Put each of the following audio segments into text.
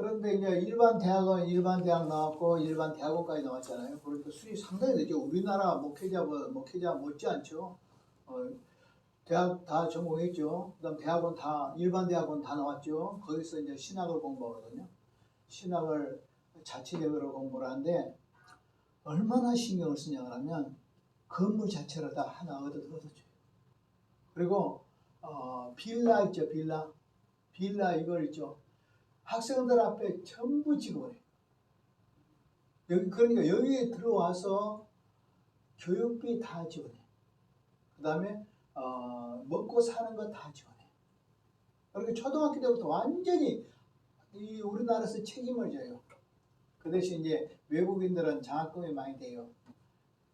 그런데 이제 일반 대학은 일반 대학 나왔고 일반 대학원까지 나왔잖아요. 그러니까 수준이 상당히 되죠. 우리나라 목회자 못지않죠. 대학 다 전공했죠. 그다음 대학원 다 일반 대학원 다 나왔죠. 거기서 이제 신학을 공부하거든요. 신학을 자체적으로 공부를 하는데 얼마나 신경을 쓰냐 하면 건물 자체를 다 하나 얻어줘요. 그리고 빌라 있죠, 빌라 이걸 있죠. 학생들 앞에 전부 지급을 해요. 그러니까 여기에 들어와서 교육비 다 지원해요. 그 다음에 먹고 사는 거 다 지원해요. 그러니까 초등학교 때부터 완전히 우리나라에서 책임을 져요. 그 대신 이제 외국인들은 장학금이 많이 돼요.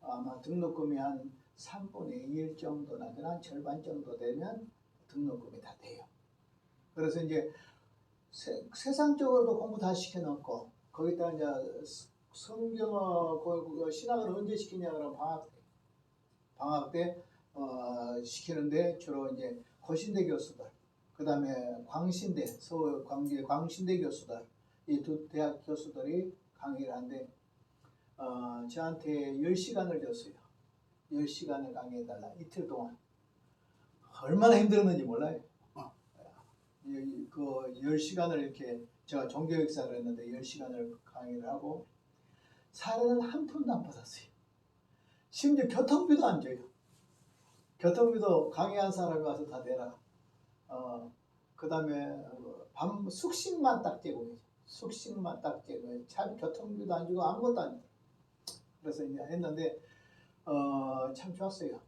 아마 등록금이 한 3분의 1 정도나 한 절반 정도 되면 등록금이 다 돼요. 그래서 이제 세상적으로도 공부 다 시켜놓고 거기다 이제 성경어 신학을 언제 시키냐 그러면 방학 때 시키는데 주로 이제 고신대 교수들, 그 다음에 광신대 서울 광신대 교수들 이 두 대학 교수들이 강의를 하는데 저한테 10시간을 줬어요. 10시간을 강의해달라. 이틀 동안. 얼마나 힘들었는지 몰라요. 그 10시간을 이렇게 제가 종교역사를 했는데 10시간을 강의를 하고 사례는 한 푼도 안 받았어요. 심지어 교통비도 안 줘요. 교통비도 강의한 사람이 와서 다 내라. 그 다음에 밤 숙식만 딱 제공해줘. 숙식만 딱 제공해. 차 교통비도 안 주고 아무것도 안 줘. 그래서 이제 했는데 참 좋았어요.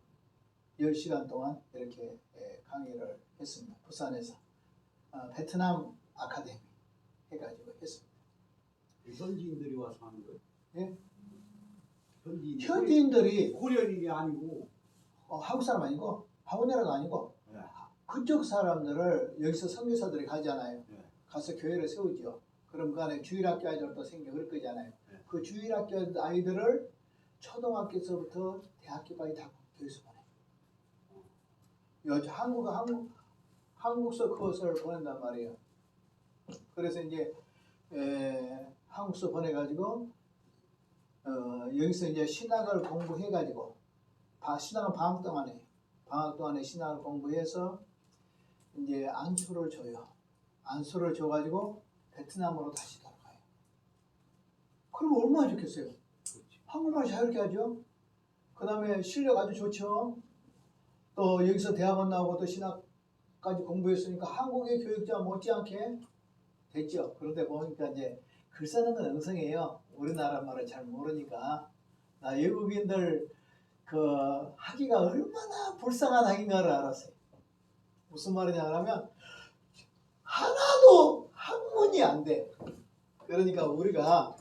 10시간 동안 이렇게 강의를 했습니다. 부산에서 베트남 아카데미 해가지고 했습니다. 현지인들이 와서 하는 거예요? 예? 현지인들이 코리안이 아니고 한국 사람 아니고 한국나라도 아니고 네. 그쪽 사람들을 여기서 선교사들이 가잖아요. 네. 가서 교회를 세우죠. 그럼 그 안에 주일학교 아이들도 생겨 그럴 거잖아요. 네. 그 주일학교 아이들을 초등학교에서부터 대학교까지 다 교회에서 보내요. 한국서 그것을 보낸단 말이에요. 그래서 이제 한국서 보내가지고 여기서 이제 신학을 공부해가지고 신학은 방학 동안에 신학을 공부해서 이제 안수를 줘요. 안수를 줘가지고 베트남으로 다시 돌아가요. 그럼 얼마나 좋겠어요. 그렇지. 한국말 자유롭게 하죠. 그 다음에 실력 아주 좋죠. 또 여기서 대학원 나오고 또 신학까지 공부했으니까 한국의 교육자 못지않게 됐죠. 그런데 보니까 이제 글 쓰는 건 엉성해요. 우리나라 말을 잘 모르니까. 외국인들 하기가 얼마나 불쌍한 학인가를 알았어요. 무슨 말이냐 하면 하나도 학문이 안 돼. 그러니까 우리가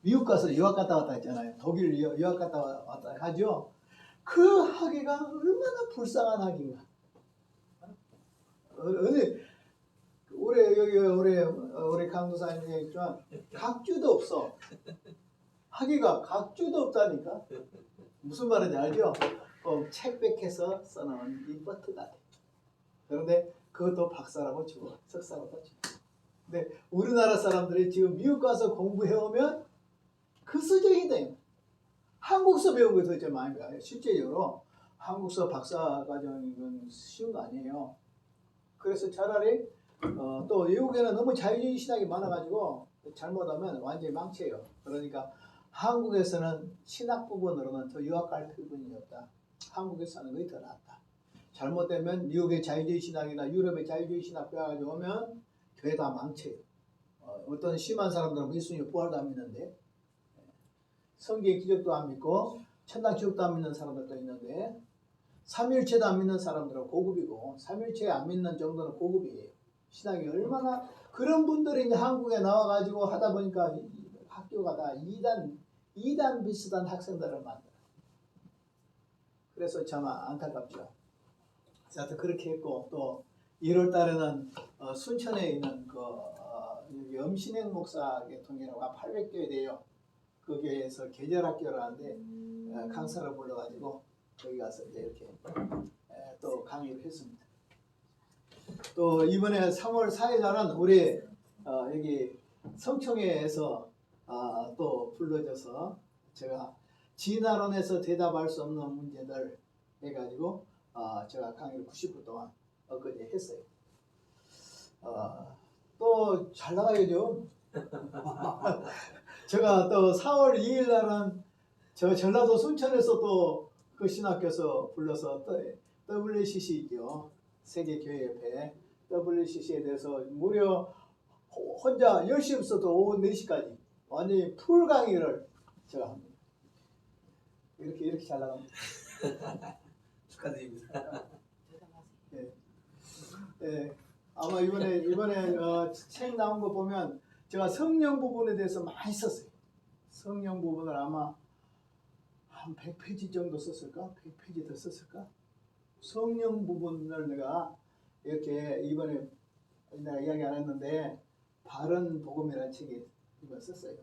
미국 가서 유학 갔다 왔다 했잖아요. 독일 유학 갔다 왔다 하죠. 그 하기가 얼마나 불쌍한 학인가. 올해 강도사님 얘기했지만 각주도 없어. 하기가 각주도 없다니까. 무슨 말인지 알죠? 책백해서 써놓은 리포트 같아. 그런데 그것도 박사라고 주고 석사라고 주고. 근데 우리나라 사람들이 지금 미국 가서 공부해오면 그 수준이 돼요. 한국서 배운 거 도대체 많이 배워요. 실제적으로 한국서 박사 과정은 쉬운 거 아니에요. 그래서 차라리 또 외국에는 너무 자유주의 신학이 많아가지고 잘못하면 완전히 망쳐요. 그러니까 한국에서는 신학 부분으로는 더 유학 갈 부분이 없다. 한국에서 하는 것이 더 낫다. 잘못되면 미국의 자유주의 신학이나 유럽의 자유주의 신학 배워가지고 오면 교회 다 망쳐요. 어떤 심한 사람들은 예수님 부활도 안 믿는데 성경 기적도 안 믿고 천당 지옥도 안 믿는 사람들도 있는데 삼일체도 안 믿는 사람들은 고급이고 삼일체 안 믿는 정도는 고급이에요. 신학이 얼마나 그런 분들이 이제 한국에 나와가지고 하다 보니까 학교가 다 이단 비슷한 학생들을 만들어. 그래서 참 안타깝죠. 하여튼 그렇게 했고 또 1월 달에는 순천에 있는 염신행 목사 계통이라고 800교회 돼요. 그 교회에서 계절학교를 하는데 강사를 불러가지고 거기 가서 이제 이렇게 또 강의를 했습니다. 또 이번에 3월 4일 날은 우리 여기 성청회에서 또 불러줘서 제가 진화론에서 대답할 수 없는 문제들 해가지고 제가 강의를 90분 동안 엊그제 했어요. 또 잘 나가야죠. 제가 또 4월 2일 날은 저 전라도 순천에서 또 그 신학교에서 불러서 또 WCC 있죠. 세계교회협회 WCC에 대해서 무려 혼자 10시부터 오후 4시까지 완전히 풀 강의를 제가 합니다. 이렇게 잘 나갑니다. 축하드립니다. 예. 예. 아마 이번에 책 나온 거 보면 제가 성령 부분에 대해서 많이 썼어요. 성령 부분을 아마 한 100페이지 정도 썼을까? 100페이지 더 썼을까? 성령 부분을 내가 이렇게 이번에 내가 이야기 안 했는데 바른 복음이라는 책에 이번 썼어요.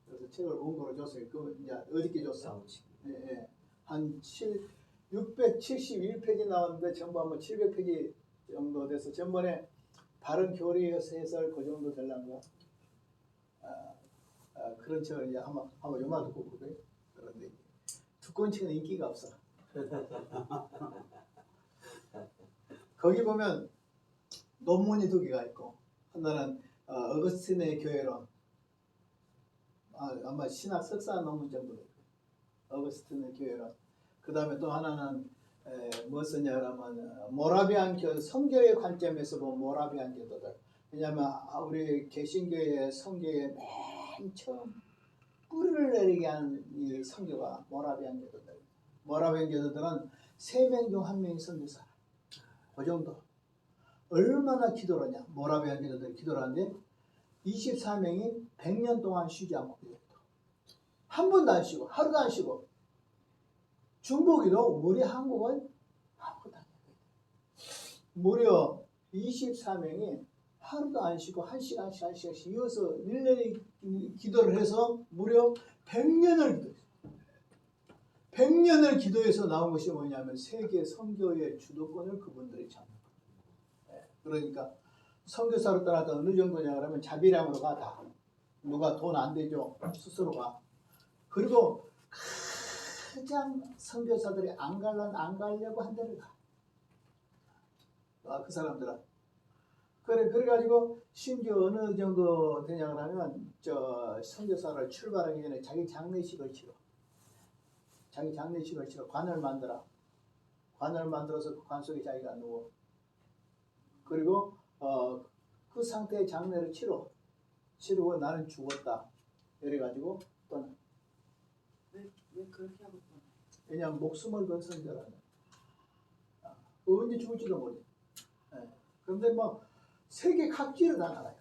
그래서 책을 원고로 줬어요. 그 이제 어저께 줬어. 예, 예. 한 671페이지 나왔는데 전부 한번 700페이지 정도 돼서 전번에 바른 교리 해설 그 정도 되려면 그런 책을 이제 한번 요만 듣고 그래. 그런데 두꺼운 책은 인기가 없어. 거기 보면 논문이 2개가 있고 하나는 어거스틴의 교회론 아마 신학 석사 논문 정도 되고 어거스틴의 교회론 그 다음에 또 하나는 뭐 쓰냐 그러면 모라비안 성교의 관점에서 본 모라비안 교도들. 왜냐하면 우리 개신교의 성교의 맨 처음 뿌리를 내리게 한 이 성교가 모라비안 교도들. 모라비안 교도들은 3명 중 1명이 선교사라. 그 정도. 얼마나 기도를 하냐. 모라비안 교도들이 기도를 하는데 24명이 100년 동안 쉬지 않고 기도했다. 한 번도 안 쉬고 하루도 안 쉬고 중보기도 우리 한국은 아무것도 안 해요. 무려 24명이 하루도 안 쉬고 1시간씩 이어서 일일이 기도를 해서 무려 100년을 기도했어요. 100년을 기도해서 나온 것이 뭐냐면 세계 선교의 주도권을 그분들이 잡는 거예요. 그러니까 선교사로 떠나다 어느 정도냐 그러면 자비량으로 가 다. 누가 돈 안 되죠. 스스로 가. 그리고 가장 선교사들이 안 가려고 한 데를 가. 그 사람들은. 그래가지고 심지어 어느 정도 되냐 그러면 저 선교사를 출발하기 전에 자기 장례식을 치러. 관을 만들어서 그 관 속에 자기가 누워. 그리고 그 상태의 장례를 치르고 나는 죽었다. 이래가지고 떠나. 왜 그렇게 하고 있구나. 왜냐하면 목숨을 건 선교라는. 언제 죽을지도 모르. 그런데 뭐 세계 각지를 다 나가요.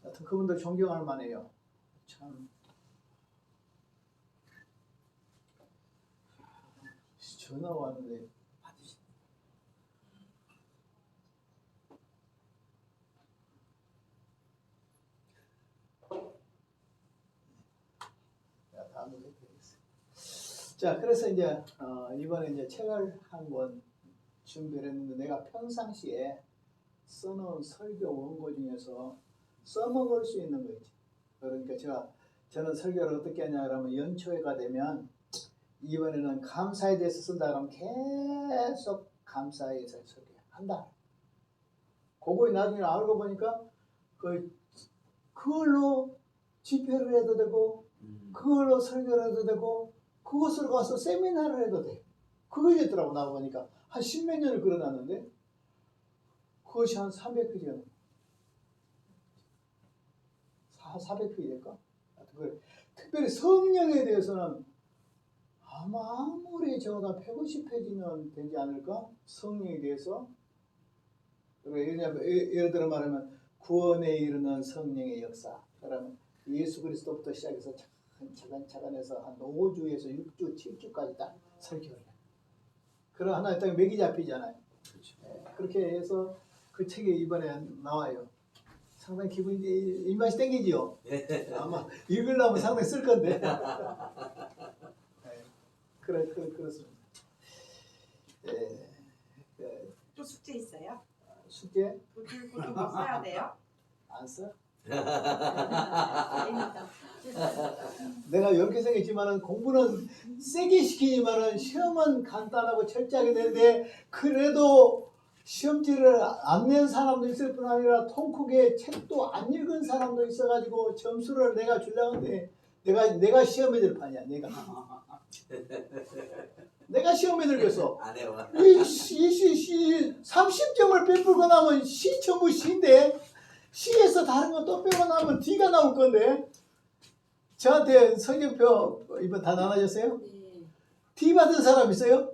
하여튼 그분들 존경할 만해요. 참. 전화 왔는데 받으시. 다음에 뵙겠습니다. 자, 그래서 이제 이번에 이제 책을 한 권 준비를 했는데 내가 평상시에 써놓은 설교 원고 중에서 써먹을 수 있는 거 있지. 그러니까 저는 설교를 어떻게 하냐 그러면 연초회가 되면 이번에는 감사에 대해서 쓴다 그러면 계속 감사에 대해서 설교한다. 그거 나중에 알고 보니까 그걸로 집회를 해도 되고 그걸로 설교를 해도 되고 그것으로 가서 세미나를 해도 돼. 그것이 있더라고. 나와 보니까 한 10몇 년을 걸어놨는데 그것이 한 300페이지가 넘어. 400페이지 될까? 특별히 성령에 대해서는 아무리 적어도 150페이지는 되지 않을까? 성령에 대해서. 예를 들어 말하면 구원에 이르는 성령의 역사. 그러면 예수 그리스도부터 시작해서 차근차근해서 한 5주에서 6주, 7주까지 딱 설교를 해요. 그런 하나의 딱 맥이 잡히잖아요. 그렇죠. 그렇게 해서 그 책이 이번에 나와요. 상당히 기분이 입맛이 땡기지요. 아마 읽으려면 상당히 쓸 건데. 그렇습니다. 또 숙제 있어요? 숙제? 돈 들고 좀 써야 돼요? 안 써? 아닙니다. 내가 이렇게 생겼지만은 공부는 세게 시키지만은 시험은 간단하고 철저하게 되는데 그래도 시험지를 안 낸 사람도 있을 뿐 아니라 통 크게 책도 안 읽은 사람도 있어가지고 점수를 내가 주려고 하는데 내가 시험에 들 판이야. 내가 시험에 들겠어. 안 해요. 이 30점을 빼풀고 나면 시 전부 시인데 시에서 다른 거 또 빼고 나면 D가 나올 건데 저한테 성적표 이번 다 나눠졌어요? 네. D 받은 사람 있어요?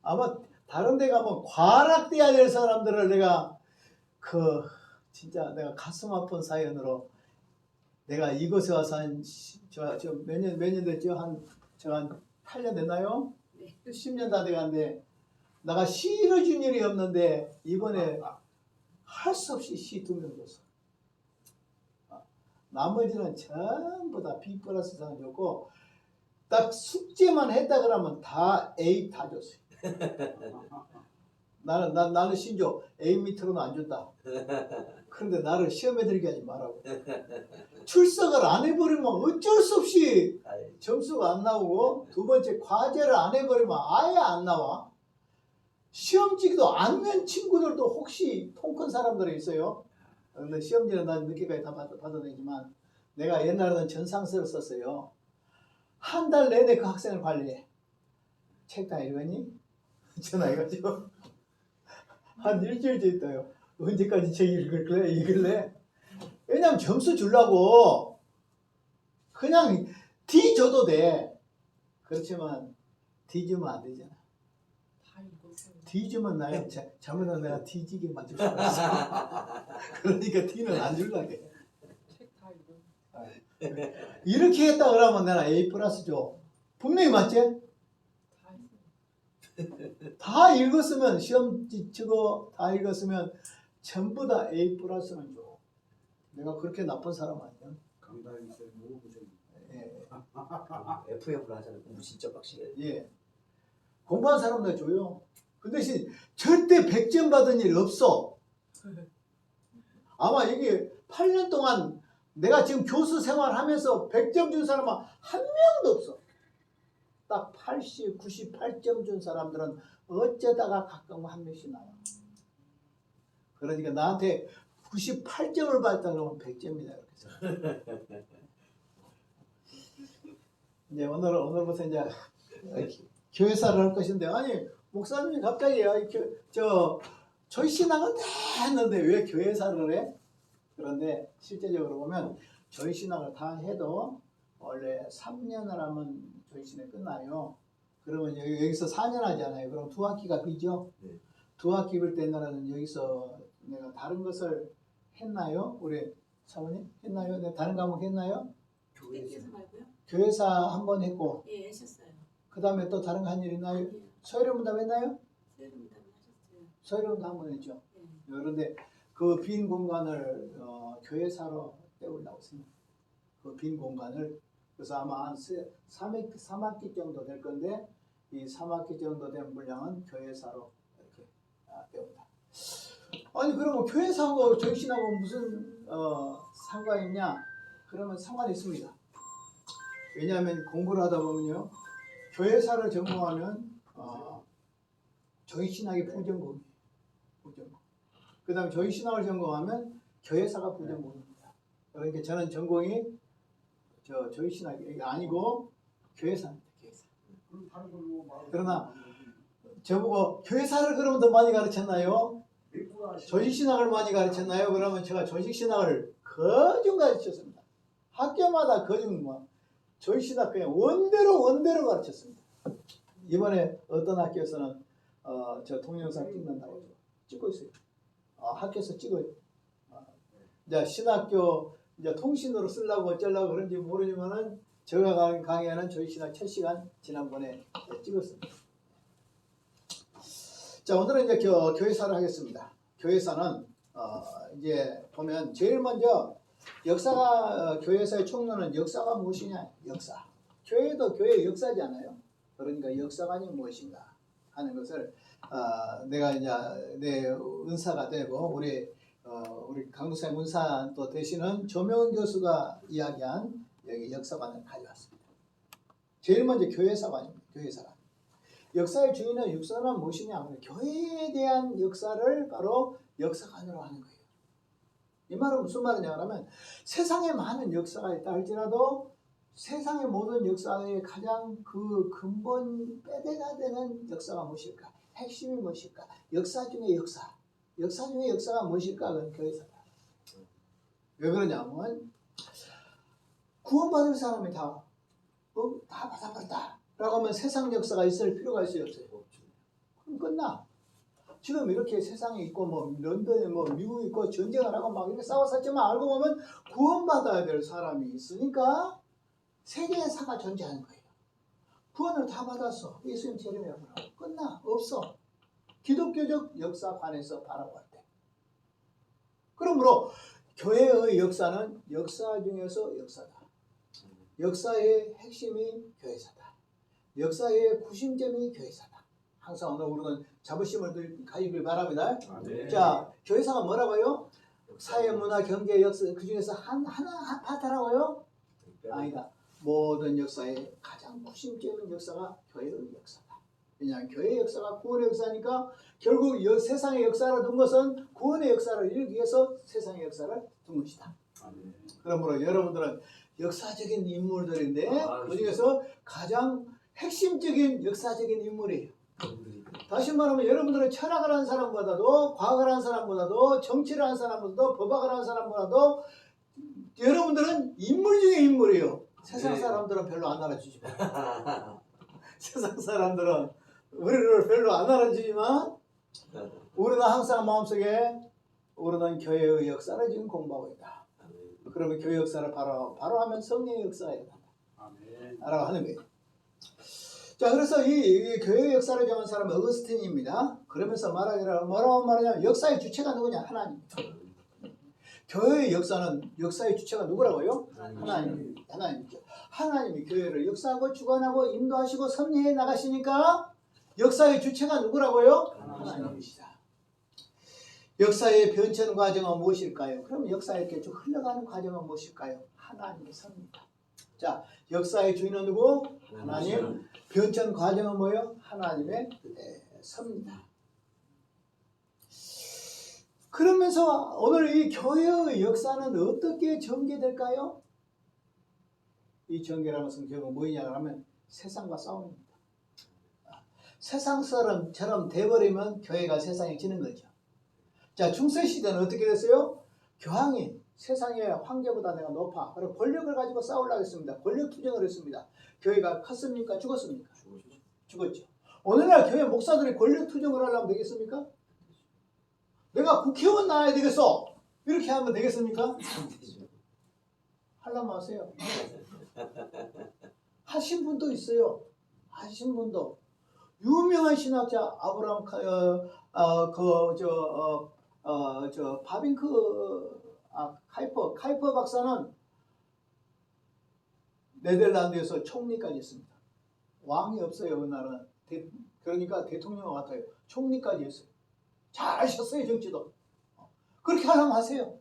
아마 다른 데 가면 과락돼야 될 사람들을 내가 진짜 내가 가슴 아픈 사연으로 내가 이곳에 와서 몇 년 됐죠? 한 8년 됐나요? 네. 10년 다 돼가는데 내가 시를 준 일이 없는데 이번에 할 수 없이 시 2명 줬어. 나머지는 전부 다 B 플러스 상 줬고 딱 숙제만 했다 그러면 다 A 다 줬어요. 나는 심지어 A 밑으로는 안 준다. 그런데 나를 시험에 들게 하지 말라고. 출석을 안 해버리면 어쩔 수 없이 점수가 안 나오고 두 번째 과제를 안 해버리면 아예 안 나와. 시험지도 안 낸 친구들도 혹시 통 큰 사람들이 있어요. 근데 시험지는 난 늦게까지 다 받아내지만 내가 옛날에는 전상서를 썼어요. 한 달 내내 그 학생을 관리해. 책 다 읽었니? 전화해가지고 한 일주일째 있어요. 언제까지 책 읽을래? 왜냐면 점수 주려고 그냥 D 줘도 돼. 그렇지만 D 주면 안 되잖아. 다 읽었어요. D 주면 나야 잘못하면 내가 D 지게 만들 수가 있어. 그러니까 D는 안 줄라게. 책 다 읽었어요. 이렇게 했다 그러면 내가 A 플러스 줘. 분명히 맞지? 다 했어요. 다 읽었으면 시험지 치고 다 읽었으면 전부 다 A 플러스는 줘. 내가 그렇게 나쁜 사람 아니야. 강단이 있어요. 모르고생. 예. FF를 하잖아요. 공부 진짜 빡시게. 예. 공부한 사람들 줘요. 그 대신 절대 100점 받은 일 없어. 아마 이게 8년 동안 내가 지금 교수 생활하면서 100점 준 사람은 한 명도 없어. 딱 80, 98점 준 사람들은 어쩌다가 가끔 한 명씩 나와. 그러니까 나한테 98점을 받았다 그러면 100점이다. 이렇게 이제 오늘부터 이제 교회사를 할 것인데 아니 목사님이 갑자기 저희 신앙은 다 했는데 왜 교회사를 해? 그런데 실제적으로 보면 저희 신앙을 다 해도 원래 3년을 하면 저희 신앙이 끝나요. 그러면 여기서 4년 하잖아요. 그럼 2학기가 비죠? 네. 2학기 빌 때는 여기서 내가 다른 것을 했나요? 우리 사모님 했나요? 내가 다른 과목 했나요? 땡겨서 말고요? 교회사 한 번 했고 예, 하셨어요. 그 다음에 또 다른 거 한 일 있나요? 예, 서열문답 했나요? 세금담 하셨어요. 서열문답 한 번 했죠. 예. 그런데 그 빈 공간을 교회사로 때우려고 생각. 그 빈 공간을 그래서 아마 한 3학기 정도 될 건데 이 3학기 정도 된 분량은 교회사로 이렇게 때운다. 아니 그러면 교회사하고 저희 신하고 무슨 상관이 있냐? 그러면 상관이 있습니다. 왜냐하면 공부를 하다 보면요. 교회사를 전공하면 저희 신학이 부전공이에요. 부전공. 그 다음에 저희 신학을 전공하면 교회사가 부전공입니다. 그러니까 저는 전공이 저희 신학이 아니고 교회사입니다. 교회사. 그럼 다른 걸로 말을 그러나 저보고 교회사를 그러면 더 많이 가르쳤나요? 저희 조직신학을 많이 가르쳤나요? 그러면 제가 조직신학을 거중 가르쳤습니다. 학교마다 거중 조직신학 그냥 원대로 가르쳤습니다. 이번에 어떤 학교에서는 저 동영상 찍는다고 찍고 있어요. 학교에서 찍어요. 이제 신학교 이제 통신으로 쓰려고 어쩌려고 그런지 모르지만은 제가 가는 강의는 조직신학 첫 시간 지난번에 찍었습니다. 자 오늘은 이제 교회사를 하겠습니다. 교회사는 이제 보면 제일 먼저 역사가 교회사의 총론은 역사가 무엇이냐 역사. 교회도 교회의 역사잖아요. 그러니까 역사관이 무엇인가 하는 것을 내가 이제 내 은사가 되고 우리 우리 강동사의 문사 또 되시는 조명훈 교수가 이야기한 여기 역사관을 가져왔습니다. 제일 먼저 교회사관입니다. 교회사관. 역사의 주인은 육사는 무엇이냐? 교회에 대한 역사를 바로 역사관으로 하는 거예요. 이 말은 무슨 말이냐 하면 세상에 많은 역사가 있다 할지라도 세상의 모든 역사의 가장 그 근본 빼대가 되는 역사가 무엇일까? 핵심이 무엇일까? 역사 중의 역사. 역사 중의 역사가 무엇일까? 그건 교회사다. 왜 그러냐면 구원받을 사람이 다 받아버렸다 라고 하면 세상 역사가 있을 필요가 있어요? 없어요? 그럼 끝나. 지금 이렇게 세상에 있고 뭐 런던에 뭐 미국에 있고 전쟁을 하고 막 이렇게 싸웠었지만 알고 보면 구원받아야 될 사람이 있으니까 세계사가 존재하는 거예요. 구원을 다 받았어. 예수님 재림에 끝나. 없어. 기독교적 역사관에서 바라볼 때. 그러므로 교회의 역사는 역사 중에서 역사다. 역사의 핵심이 교회사다. 역사의 구심점이 교회사다. 항상 오늘 우리는 자부심을 가지길 바랍니다. 네. 자, 교회사가 뭐라고요? 사회, 문화, 경제, 역사 그 중에서 하나 파트라고요? 아니다. 모든 역사의 가장 구심점인 역사가 교회의 역사다. 왜냐하면 교회의 역사가 구원의 역사니까 결국 세상의 역사를 둔 것은 구원의 역사를 이루기 위해서 세상의 역사를 둔 것이다. 그러므로 여러분들은 역사적인 인물들인데 그 중에서 가장 핵심적인 역사적인 인물이에요. 다시 말하면 여러분들은 철학을 하는 사람보다도 과학을 하는 사람보다도 정치를 하는 사람보다도 법학을 하는 사람보다도 여러분들은 인물 중에 인물이에요. 세상 사람들은 별로 안 알아주지만 세상 사람들은 우리를 별로 안 알아주지만 우리는 항상 마음속에 우리는 교회의 역사를 지금 공부하고 있다. 그러면 교회 역사를 바로 하면 성령의 역사가 일어난다. 라고 하는 거예요. 자, 그래서 이 교회 역사를 정한 사람은 어거스틴입니다. 그러면서 뭐라고 말하냐면 역사의 주체가 누구냐? 하나님. 교회의 역사의 주체가 누구라고요? 하나님이죠. 하나님이 교회를 역사하고 주관하고 인도하시고 섭리해 나가시니까 역사의 주체가 누구라고요? 하나님이시다. 역사의 변천 과정은 무엇일까요? 그럼 역사에 이렇게 쭉 흘러가는 과정은 무엇일까요? 하나님의 섭니다. 자, 역사의 주인은 누구? 하나님. 변천 과정은 뭐예요? 하나님의 섭니다. 그러면서 오늘 이 교회의 역사는 어떻게 전개될까요? 이 전개라는 것은 결국 뭐냐 하면 세상과 싸움입니다. 세상 사람처럼 돼버리면 교회가 세상에 지는 거죠. 자, 중세시대는 어떻게 됐어요? 교황이 세상의 황제보다 내가 높아. 그리고 권력을 가지고 싸우려고 했습니다. 권력 투쟁을 했습니다. 교회가 컸습니까? 죽었습니까? 죽었죠. 오늘날 교회 목사들이 권력 투쟁을 하려면 되겠습니까? 내가 국회의원 나와야 되겠어. 이렇게 하면 되겠습니까? 하려면 하세요. 하신 분도 있어요. 하신 분도. 유명한 신학자 아브라함 카이퍼 박사는 네덜란드에서 총리까지 했습니다. 왕이 없어요. 그 나라는. 그러니까 대통령 같아요. 총리까지 했어요. 잘 하셨어요. 정치도. 그렇게 하려면 하세요.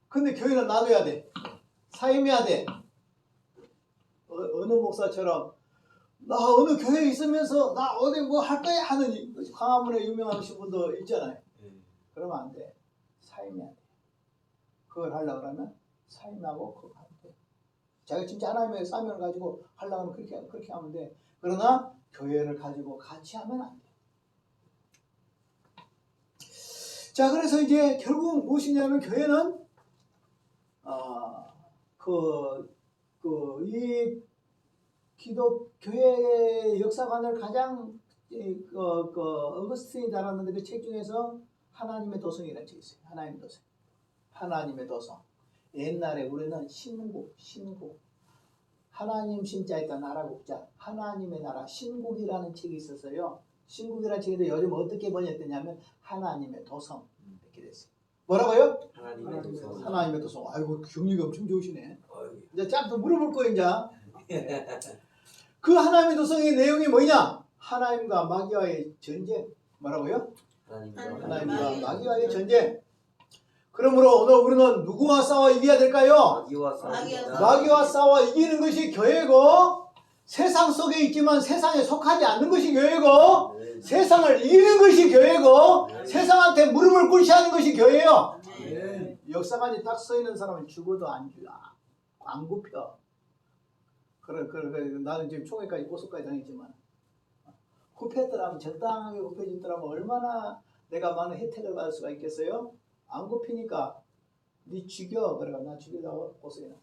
근데 교회는 놔둬야 돼. 사임해야 돼. 어느 목사처럼 나 어느 교회에 있으면서 나 어디 뭐 할 거야 하는 광화문에 유명하신 분도 있잖아요. 그러면 안 돼. 사임해야 돼. 그걸 하려고 그러면 사임하고 그거 하면 돼. 자기가 진짜 하나님의 사명을 가지고 하려고 하면 그렇게 하면 돼. 그러나 교회를 가지고 같이 하면 안 돼. 자, 그래서 이제 결국 무엇이냐면 교회는 이 기독교회의 역사관을 가장 어거스틴이 달았는데 그 책 중에서 하나님의 도성이라는 책이 있어요. 하나님의 도성. 하나님의 도성. 옛날에 우리는 신국. 하나님 신자에다 나라 국자. 하나님의 나라 신국이라는 책이 있었어요. 신국이라는 책인데 요즘 어떻게 번역되냐면 하나님의 도성 이렇게 됐어요. 뭐라고요? 하나님의 도성. 아이고 경력이 엄청 좋으시네. 이제 쫙 더 물어볼 거예요 이제. 그 하나님의 도성의 내용이 뭐냐? 하나님과 마귀와의 전쟁. 뭐라고요? 하나님과 마귀와의 전쟁. 그러므로 오늘 우리는 누구와 싸워 이겨야 될까요? 마귀와 싸웁니다. 마귀와 싸워 이기는 것이 교회고, 세상 속에 있지만 세상에 속하지 않는 것이 교회고, 네. 세상을 이기는 것이 교회고, 세상한테 무릎을 꿇지 않는 것이 교회예요. 네. 역사관이 딱 서 있는 사람은 죽어도 안 굽혀. 그래, 나는 지금 총회까지 고소까지 당했지만, 굽혔더라면, 적당하게 굽혀진더라면 얼마나 내가 많은 혜택을 받을 수가 있겠어요? 안 굽히니까 니 죽여. 그래가 나 죽이려고 고소해놨어요.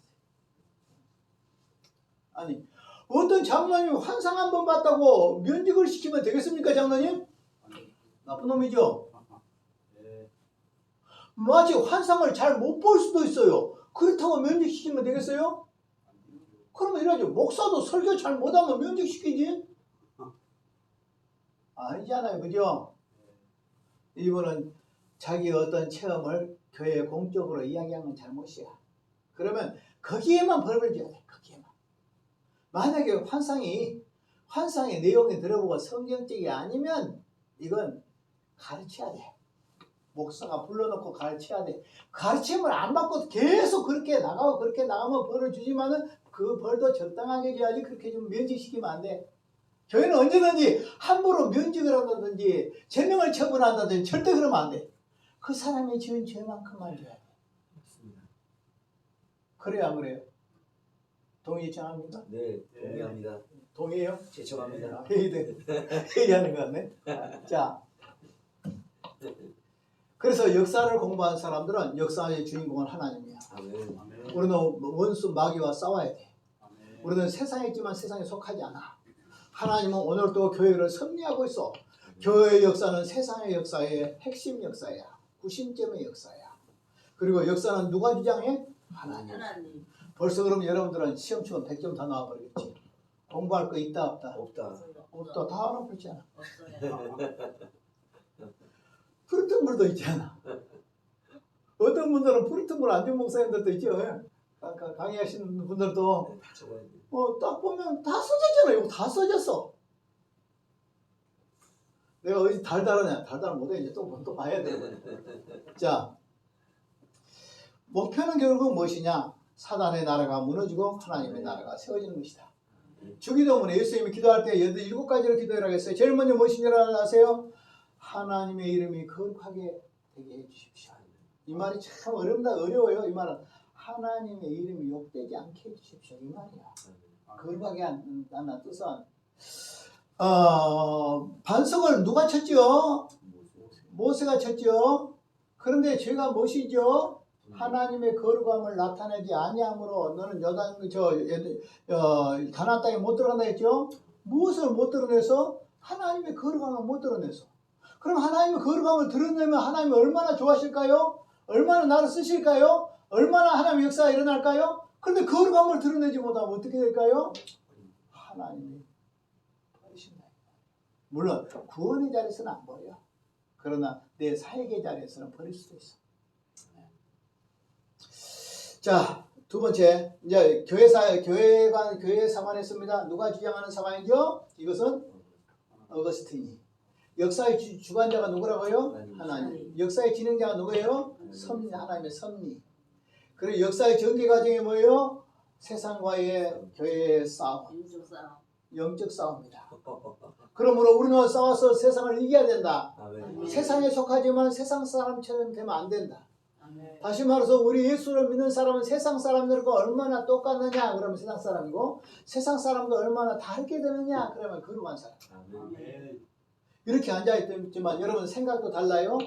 아니, 어떤 장로님이 환상 한 번 봤다고 면직을 시키면 되겠습니까, 장로님? 나쁜 놈이죠? 네. 마치 환상을 잘 못 볼 수도 있어요. 그렇다고 면직시키면 되겠어요? 그러면 이러죠. 목사도 설교 잘 못하면 면직시키지? 아니잖아요. 그죠? 이분은 자기 어떤 체험을 교회에 공적으로 이야기한 건 잘못이야. 그러면 거기에만 벌을 줘야 돼. 거기에만. 만약에 환상의 내용이 들어보고 성경적이 아니면 이건 가르쳐야 돼. 목사가 불러놓고 가르쳐야 돼. 가르침을 안 받고 계속 그렇게 나가고 그렇게 나가면 벌을 주지만은 그 벌도 적당하게 줘야지. 그렇게 좀 면직시키면 안 돼. 교회는 언제든지 함부로 면직을 한다든지 제명을 처분한다든지 절대 그러면 안 돼. 그 사람이 지은 죄만큼만 줘야 돼. 그래요, 안 그래요? 동의합니까? 네, 동의합니다. 동의해요? 제청합니다. 회의하는 거 같네. 자, 그래서 역사를 공부한 사람들은 역사의 주인공은 하나님이야. 아멘. 아멘. 우리는 원수 마귀와 싸워야 돼. 아멘. 우리는 세상에 있지만 세상에 속하지 않아. 하나님은 오늘도 교회를 섭리하고 있어. 교회의 역사는 세상의 역사의 핵심 역사야. 구심점의 역사야. 그리고 역사는 누가 주장해? 하나님. 하나님. 벌써 그럼 여러분들은 시험 치면 100점 다 나와버리겠지. 공부할 거 있다 없다? 없다. 없다. 다 알아보잖아. 없어요. 푸르튼 물도 있잖아. 어떤 분들은 푸르튼 물 안 준 목사님들도 있죠. 강의하시는 분들도 적어야 돼. 딱 보면 다 써졌잖아. 이거 다 써졌어. 내가 어디 달달하냐? 달달 못해. 이제 또 봐야 돼. 자, 목표는 결국 무엇이냐? 사단의 나라가 무너지고 하나님의 나라가 세워지는 것이다. 주기도문에 예수님이 기도할 때 7가지로 기도하라고 했어요. 제일 먼저 무엇인 줄 아세요? 하나님의 이름이 거룩하게 되게 해주십시오. 이 말이 참 어려워요. 이 말은 하나님의 이름이 욕되지 않게 해주십시오. 이 말이야. 거룩하게 한다는 뜻은 반석을 누가 쳤죠? 모세가 쳤죠. 그런데 죄가 무엇이죠? 하나님의 거룩함을 나타내지 아니함으로 너는 가나안 땅에 못 들어간다 했죠. 무엇을 못 드러내서? 하나님의 거룩함을 못 드러내서. 그럼 하나님의 거룩함을 드러내면 하나님이 얼마나 좋아하실까요? 얼마나 나를 쓰실까요? 얼마나 하나님의 역사가 일어날까요? 그런데 거룩함을 드러내지 못하면 어떻게 될까요? 하나님이 버리신다. 물론 구원의 자리에서는 안 버려. 그러나 내 사역의 자리에서는 버릴 수도 있어. 자, 두 번째, 이제 교회 사관에 있습니다. 누가 주장하는 사관이죠? 이것은 어거스틴이. 역사의 주관자가 누구라고요? 하나님. 역사의 진행자가 누구예요? 하나님의 섭리. 그리고 역사의 전개 과정이 뭐예요? 세상과의 교회의 싸움. 영적 싸움이다. 그러므로 우리는 싸워서 세상을 이겨야 된다. 아멘. 세상에 속하지만 세상 사람처럼 되면 안 된다. 아멘. 다시 말해서 우리 예수를 믿는 사람은 세상 사람들과 얼마나 똑같느냐? 그러면 세상 사람이고, 세상 사람도 얼마나 다르게 되느냐? 그러면 거룩한 사람. 아멘. 이렇게 앉아있지만 여러분 생각도 달라요?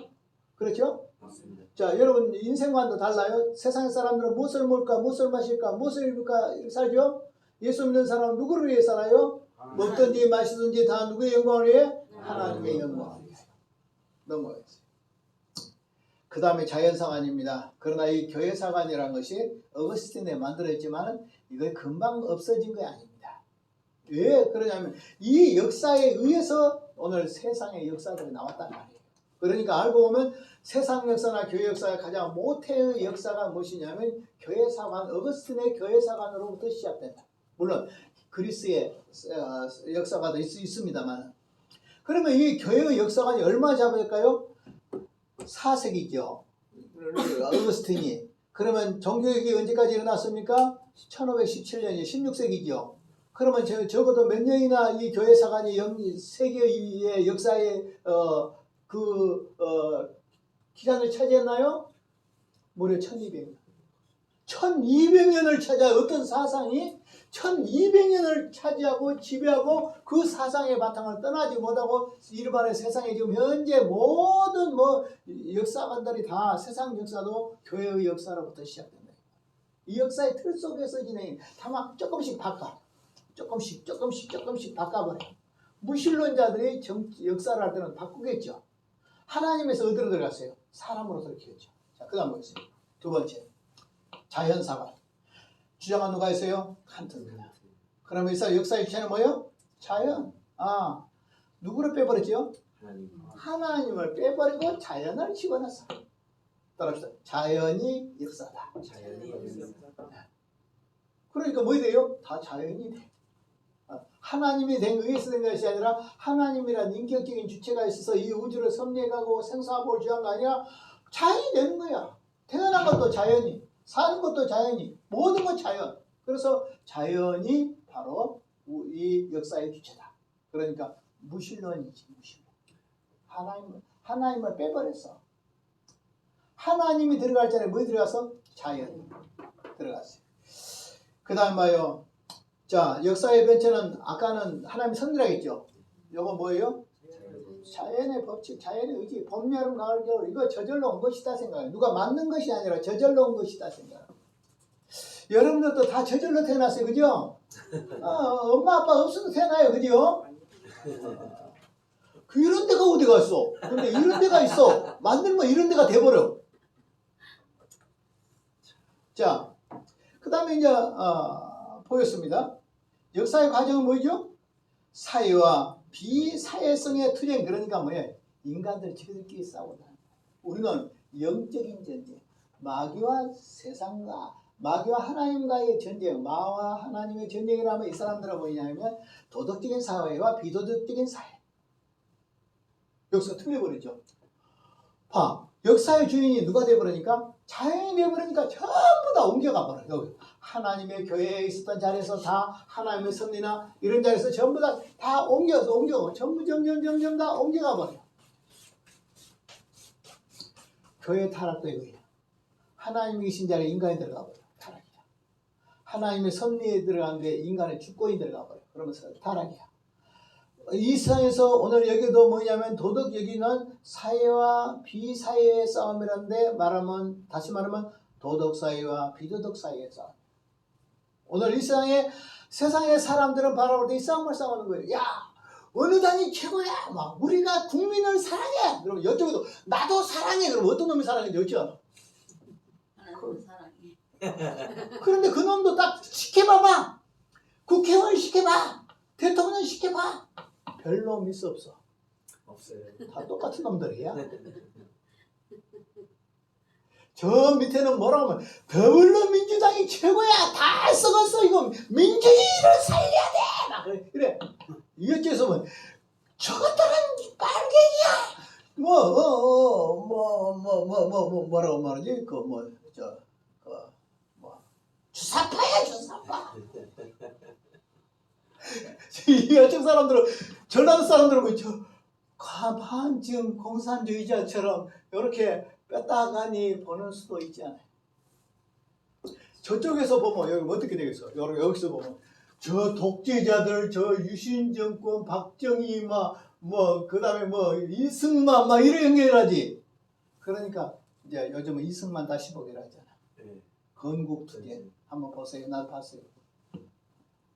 그렇죠? 맞습니다. 자, 여러분 인생관도 달라요? 세상 사람들은 무엇을 먹을까? 무엇을 마실까? 무엇을 입을까? 이렇게 살죠? 예수 믿는 사람은 누구를 위해 살아요? 먹든지 마시든지 다 누구의 영광을 위해? 하나님의 영광을 위해. 넘어가겠어요. 그 다음에 자연사관입니다. 그러나 이 교회사관이라는 것이 어거스틴에 만들어졌지만 이거 금방 없어진 게 아닙니다. 왜 그러냐면 이 역사에 의해서 오늘 세상의 역사들이 나왔단 말이에요. 그러니까 알고 보면 세상 역사나 교회 역사의 가장 모태의 역사가 무엇이냐면 교회사관, 어거스틴의 교회사관으로부터 시작된다. 물론 그리스의 역사가 있습니다만, 그러면 이 교회의 역사관이 얼마 잡을까요? 4세기죠. 어거스틴이. 그러면 종교개혁이 언제까지 일어났습니까? 1517년이 16세기죠. 그러면 적어도 몇 년이나 이 교회 사관이 세계의 역사의 기간을 차지했나요? 무려 1200년. 1200년을 차지한 어떤 사상이 1200년을 차지하고 지배하고 그 사상의 바탕을 떠나지 못하고 일반의 세상에 지금 현재 모든 역사관들이 다 세상 역사도 교회의 역사로부터 시작된다. 이 역사의 틀 속에서 진행이 다만 조금씩 바꿔. 조금씩 바꿔버려. 무신론자들이 역사를 할 때는 바꾸겠죠. 하나님에서 어디로 들어갔어요? 사람으로 들어갔죠. 자, 그 다음 보겠습니다. 두 번째, 자연사관. 주장한 누가 있어요? 칸트입니다. 그러면 이 역사의 주체는 뭐예요? 자연. 누구를 빼버렸죠? 하나님을 빼버리고 자연을 집어넣었어. 따라합시다. 자연이 역사다. 자연이 역사다. 그러니까 뭐 돼요? 다 자연이 돼. 하나님이 된 의에서 된 것이 아니라 하나님이란 인격적인 주체가 있어서 이 우주를 섭리해가고 생사하고 주한 거 아니라 자연이 되는 거야. 태어난 것도 자연이, 사는 것도 자연이, 모든 건 자연. 그래서 자연이 바로 이 역사의 주체다. 그러니까 무신론이지, 무신론. 하나님을 빼버렸어. 하나님이 들어갈 자리에 뭐 들어가서? 자연이 들어갔어요. 그 다음 봐요. 자, 역사의 변체는 아까는 하나님 선이라고 했죠. 이거 뭐예요? 자연의 법칙, 자연의 의지, 봄, 여름, 가을, 겨울. 이거 저절로 온 것이다 생각해요. 누가 만든 것이 아니라 저절로 온 것이다 생각해요. 여러분들도 다 저절로 태어났어요. 그죠? 엄마, 아빠 없어도 태어나요. 그죠? 이런 데가 어디 갔어? 근데 이런 데가 있어. 만들면 이런 데가 돼버려. 자, 그 다음에 이제, 보였습니다. 역사의 과정은 뭐죠? 사회와 비사회성의 투쟁. 그러니까 뭐예요? 인간들 지들끼리 싸우다. 우리는 영적인 전쟁, 마귀와 세상과 마귀와 하나님과의 전쟁, 마와 하나님의 전쟁이라면 이 사람들은 뭐냐면 도덕적인 사회와 비도덕적인 사회. 여기서 틀려버리죠. 봐, 역사의 주인이 누가 돼버리니까 자연이 돼버리니까 전부 다 옮겨가 버려. 여기 하나님의 교회에 있었던 자리에서 다 하나님의 섭리나 이런 자리에서 전부 다 옮겨서 전부 점점 다 옮겨가 버려. 교회 타락도 이거예요. 하나님이 계신 자리에 인간이 들어가 버려. 타락이야. 하나님의 섭리에 들어가는데 인간의 주권이 들어가 버려. 그러면서 타락이야. 이 세상에서 오늘 여기도 뭐냐면 도덕 여기는 사회와 비사회의 싸움이란데 다시 말하면 도덕 사회와 비도덕 사회의 싸움. 오늘 이 세상의 사람들은 바라볼 때 이 싸움을 싸우는 거예요. 야, 어느 당이 최고야. 막 우리가 국민을 사랑해. 그러면 이쪽에도 나도 사랑해. 그럼 어떤 놈이 사랑해? 여죠. 하나님 사랑해. 그런데 그 놈도 딱 시켜봐봐. 국회의원 시켜봐. 대통령 시켜봐. 별 놈 있어 없어? 없어요. 다 똑같은 놈들이야. 저 밑에는 뭐라고 하면 더불어민주당이 최고야. 다 썩었어. 이거 민주주의를 살려야 돼. 막 그래. 이어째서 뭐 저것들은 빨갱이야. 뭐라고 말하지? 주사파야, 주사파. 이 여쪽 사람들은 전라도 사람들은 뭐 가만 지금 공산주의자처럼 이렇게 뺐다가니 보는 수도 있지 않아요. 저쪽에서 보면 여기 어떻게 되겠어? 여기서 보면 저 독재자들, 저 유신 정권, 박정희 그다음에 이승만 이런 연결하지. 그러니까 이제 요즘은 이승만 다시 보기로 하잖아. 네. 건국투쟁 한번 보세요. 나 봤어요.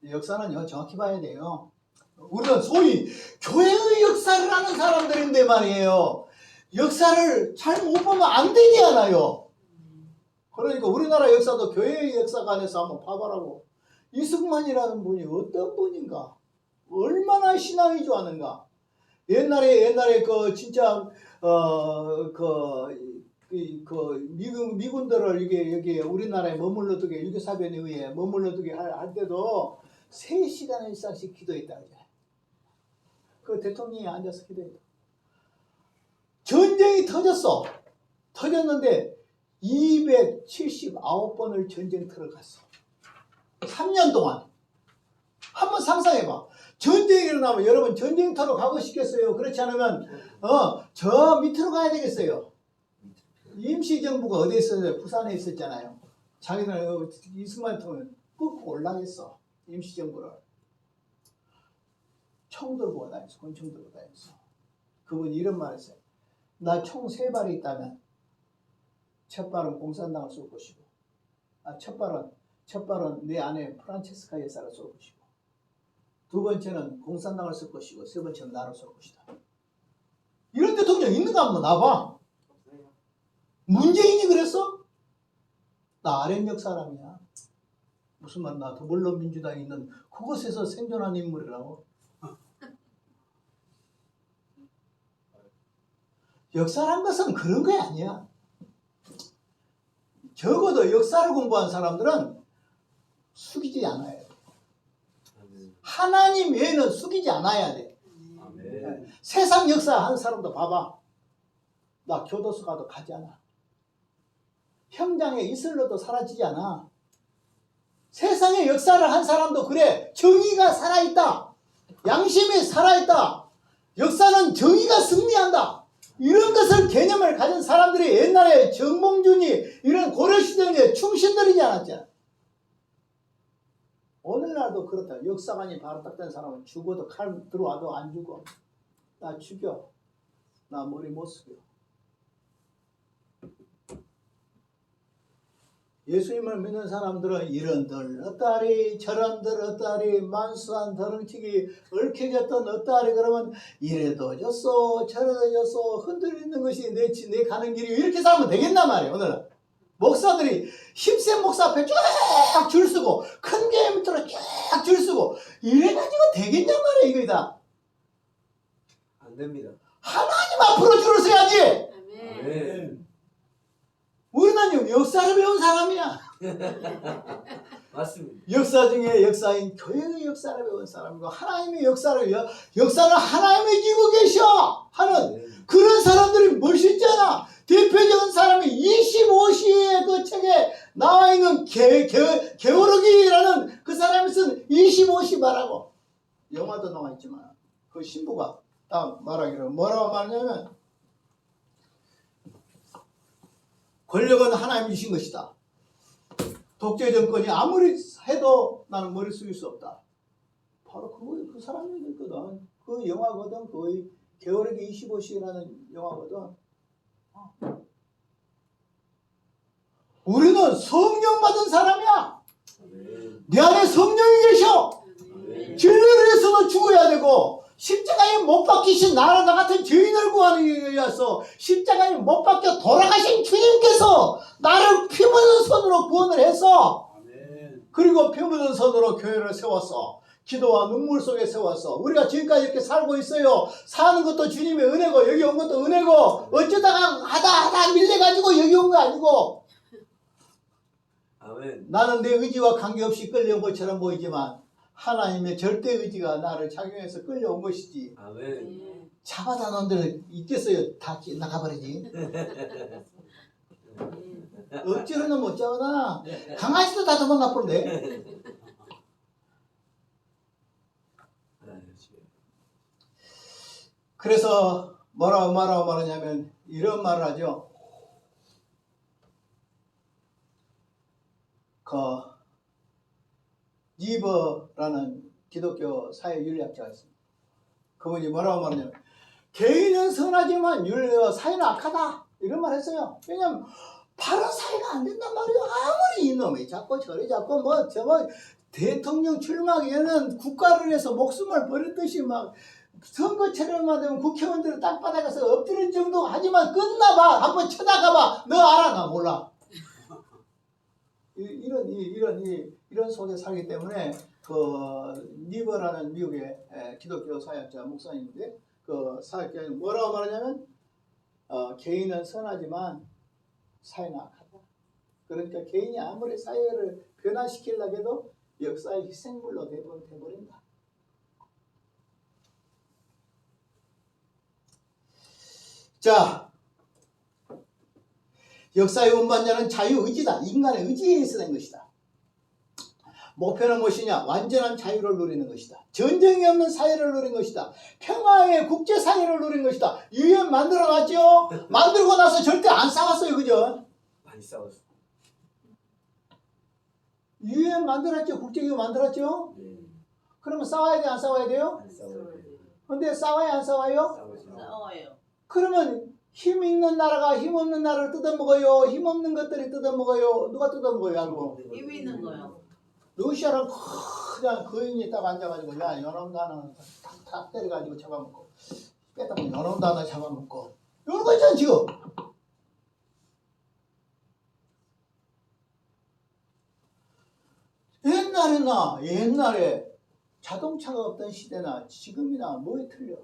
역사는요 정확히 봐야 돼요. 우리는 소위 교회의 역사를 아는 사람들인데 말이에요. 역사를 잘 못 보면 안 되지 않아요. 그러니까 우리나라 역사도 교회의 역사관에서 한번 봐봐라고. 이승만이라는 분이 어떤 분인가? 얼마나 신앙이 좋았는가? 옛날에 진짜 미군들을 여기 우리나라에 머물러 두게 유교사변에 의해 머물러 두게 할 때도 3시간 이상씩 기도했다 그러잖아요. 그 대통령이 앉아서 기도했다. 전쟁이 터졌는데 279번을 전쟁터를 갔어. 3년 동안. 한번 상상해봐. 전쟁이 일어나면 여러분 전쟁터로 가고 싶겠어요? 그렇지 않으면 저 밑으로 가야 되겠어요. 임시정부가 어디에 있었어요? 부산에 있었잖아요. 자기들 이승만 통은 꾹 올라겠어. 임시정부를. 총 들고 다녔어. 권총 들고 다녔어. 그분이 이런 말 했어요. 나 총 3발이 있다면 첫 발은 공산당을 쏠 것이고 첫 발은 내 아내 프란체스카 여사를 쏠 것이고 두 번째는 공산당을 쓸 것이고 세 번째는 나를 쏠 것이다. 이런 대통령 있는가 한번 나봐. 문재인이 그랬어? 나 아랫역 사람이야. 무슨 말 나 더불어민주당에 있는 그곳에서 생존한 인물이라고. 역사란 것은 그런 게 아니야. 적어도 역사를 공부한 사람들은 숙이지 않아야 돼. 하나님 외에는 숙이지 않아야 돼. 아멘. 세상 역사 하는 사람도 봐봐. 나 교도소 가도 가지 않아. 형장에 이슬러도 사라지지 않아. 세상의 역사를 한 사람도 그래. 정의가 살아있다. 양심이 살아있다. 역사는 정의가 승리한다. 이런 것을 개념을 가진 사람들이 옛날에 정몽준이 이런 고려시대의 충신들이지 않았잖아. 오늘날도 그렇다. 역사관이 바로 딱 된 사람은 죽어도 칼 들어와도 안 죽어. 나 죽여. 나 머리 못 숙여. 예수님을 믿는 사람들은 이런들 어따리 저런들 어따리 만수한 더렁치기 얽혀졌던 어따리 그러면 이래도 졌어 저래도 졌어 흔들리는 것이 내 가는 길이 이렇게 살면 되겠나 말이에요. 오늘은 목사들이 힘센 목사 앞에 쫙 줄 서고 큰 교회 밑으로 쫙 줄 서고 이래가지고 되겠냐 말이에요. 이거 다 안 됩니다. 하나님 앞으로 줄을 서야지. 아멘. 아멘. 우리는 역사를 배운 사람이야. 맞습니다. 역사 중에 역사인 교회의 역사를 배운 사람이고 하나님의 역사를 하나님이 지고 계셔 하는 그런 사람들이 멋있잖아. 대표적인 사람이 25시의 그 책에 나와 있는 게오르기라는 그 사람이 쓴 25시 말하고 영화도 나와 있지만 그 신부가 딱 말하기를 뭐라고 말하냐면 권력은 하나님이 주신 것이다. 독재 정권이 아무리 해도 나는 머리 숙일 수 없다. 바로 그 사람이 있거든. 그 영화거든. 거의 게오르기 25시라는 영화거든. 우리는 성령 받은 사람이야. 아멘. 내 안에 성령이 계셔. 아멘. 진리를 위해서도 죽어야 되고 십자가에 못 박히신 나나 같은 죄인을 구하는 일이어서 십자가에 못 박혀 돌아가신 주님께서 나를 피 묻은 손으로 구원을 했어. 아멘. 그리고 피 묻은 손으로 교회를 세웠어. 기도와 눈물 속에 세웠어. 우리가 지금까지 이렇게 살고 있어요. 사는 것도 주님의 은혜고 여기 온 것도 은혜고 어쩌다가 하다 밀려가지고 여기 온 거 아니고 아멘. 나는 내 의지와 관계없이 끌려온 것처럼 보이지만 하나님의 절대 의지가 나를 작용해서 끌려온 것이지. 아멘. 잡아다 놓은 데는 있겠어요. 다 나가버리지. 억지로는 못 잡아다. 강아지도 다 도망가 버린대. 그래서 뭐라고 말하냐면 이런 말을 하죠. 니버라는 기독교 사회윤리학자가 있습니다. 그분이 뭐라고 말하냐면 개인은 선하지만 사회는 악하다 이런 말 했어요. 왜냐면 바른 사회가 안 된단 말이에요. 아무리 이놈이 자꾸 저리 자꾸 대통령 출마에는 국가를 위해서 목숨을 버렸듯이 막 선거철만 되면 국회의원들은 땅바닥에서 엎드릴 정도 하지만 끝나봐. 한번 쳐다가봐. 너 알아? 나 몰라. 이런 속에 살기 때문에 니버라는 미국의 기독교 사역자 목사님인데 그 사역자는 뭐라고 말하냐면 개인은 선하지만 사회는 악하다. 그러니까 개인이 아무리 사회를 변화시키려고 해도 역사의 희생물로 돼버린다. 자, 역사의 운반자는 자유의지다. 인간의 의지에 의해서 된 것이다. 목표는 무엇이냐? 완전한 자유를 누리는 것이다. 전쟁이 없는 사회를 누린 것이다. 평화의 국제사회를 누린 것이다. 유엔 만들어놨죠? 만들고 나서 절대 안 싸웠어요. 그죠? 많이 싸웠어. 유엔 만들었죠? 국제기구 만들었죠? 예. 그러면 싸워야 돼? 안 싸워야 돼요? 안 싸워요. 근데 싸워야 안 싸워요? 싸우지. 싸워요. 그러면 힘 있는 나라가 힘 없는 나라를 뜯어먹어요? 힘 없는 것들이 뜯어먹어요? 누가 뜯어먹어요? 알고? 힘 있는 거요. 러시아랑 그냥 거인이 딱 앉아가지고 야 요놈도 하나 탁탁 때려가지고 잡아먹고 뺐다 보면 요놈도 하나 잡아먹고 이런 거 있잖아 지금. 옛날에 자동차가 없던 시대나 지금이나 뭐에 틀려?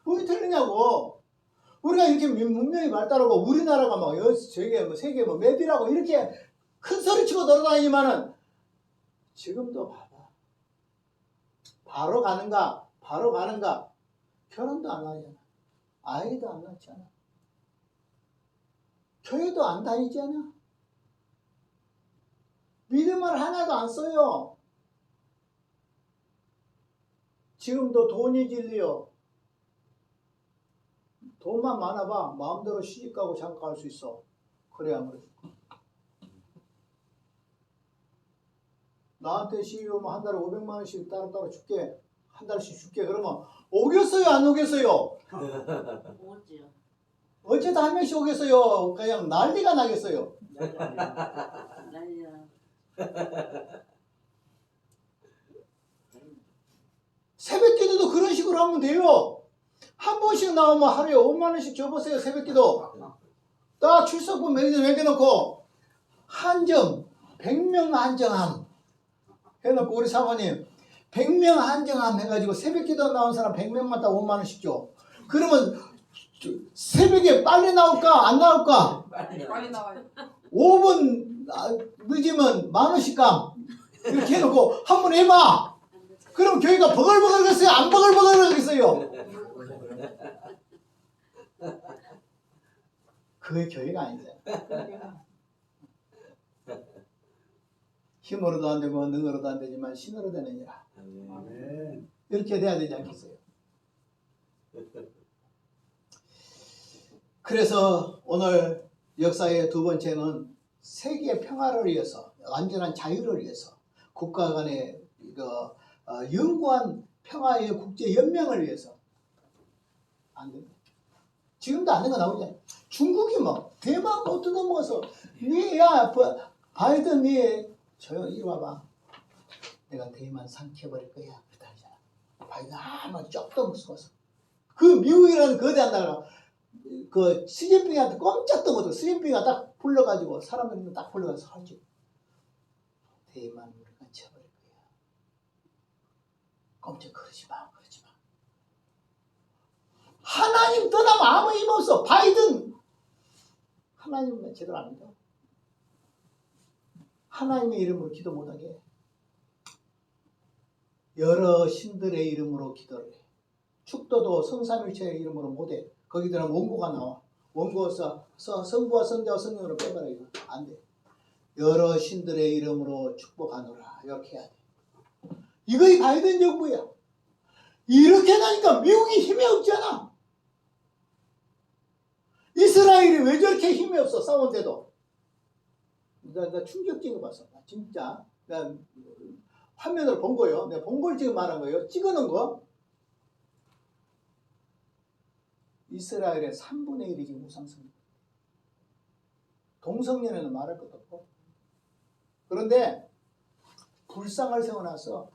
뭐에 틀리냐고. 우리가 이렇게 문명이 발달하고 우리나라가 막 세계 뭐 맵이라고 이렇게 큰 소리 치고 돌아다니지만은 지금도 봐봐. 바로 가는가 결혼도 안 하잖아. 아이도 안 낳잖아. 교회도 안 다니잖아. 믿음을 하나도 안 써요. 지금도 돈이 진리요. 돈만 많아봐 마음대로 시집가고 장가갈 수 있어. 그래야 아무래도. 나한테 시집 오면 한 달에 500만 원씩 따로따로 줄게. 한 달씩 줄게. 그러면 오겠어요? 안 오겠어요? 오지요. 어쨌든 한 명씩 오겠어요? 그냥 난리가 나겠어요. 난리야. 새벽기도도 그런 식으로 하면 돼요. 한 번씩 나오면 하루에 5만 원씩 줘보세요. 새벽기도. 딱 출석부 매겨놓고 한정 100명 한정함 해놓고 우리 사모님 100명 한정함 해가지고 새벽기도 나온 사람 100명만 딱 5만 원씩 줘. 그러면 새벽에 빨리 나올까 안 나올까? 빨리 나와요. 5분 늦으면 만 원씩 감. 이렇게 해놓고 한번 해봐. 그럼 교회가 버글버글겠어요? 안 버글버글겠어요? 그게 교회가 아니잖아. 힘으로도 안 되고 능으로도 안 되지만 신으로 되느니라. 아멘. 이렇게 돼야 되지 않겠어요? 그래서 오늘 역사의 두 번째는 세계 평화를 위해서, 완전한 자유를 위해서, 국가 간의 영구한 평화의 국제 연맹을 위해서 안 됩니다. 지금도 안 된 거 나오잖아요. 중국이 뭐 대만 못 뜯어먹어서 바이든 조용히 이리 와봐. 내가 대만 삼켜버릴 거야. 그러잖아. 바이든 아마 쪽도 못 쏘서. 그 미국이라는 거대한 나라가 그 시진핑한테 꼼짝도 못하고 시진핑가 딱 불러가지고 사람들이 딱 불러가서 하지. 대만 우리가 쳐버릴 거야. 꼼짝 그러지 마. 하나님 떠나면 아무 힘 없어. 바이든 하나님은 제대로 안 믿어. 하나님의 이름으로 기도 못하게 해. 여러 신들의 이름으로 기도를 해. 축도도 성삼일체의 이름으로 못해. 거기들은 원고가 나와. 원고에서 성부와 성자와 성령으로 빼버려. 이거 안 돼. 여러 신들의 이름으로 축복하노라. 이렇게 해야 돼. 이거이 바이든 정부야. 이렇게 하니까 미국이 힘이 없잖아. 이스라엘이 왜 저렇게 힘이 없어? 싸운데도. 나 충격적인 거 봤어. 진짜. 나 화면으로 본 거예요. 내가 본 걸 지금 말한 거예요. 찍어놓은 거. 이스라엘의 3분의 1이 지금 우상숭배. 동성연애는 말할 것도 없고. 그런데 불상을 세워놨어.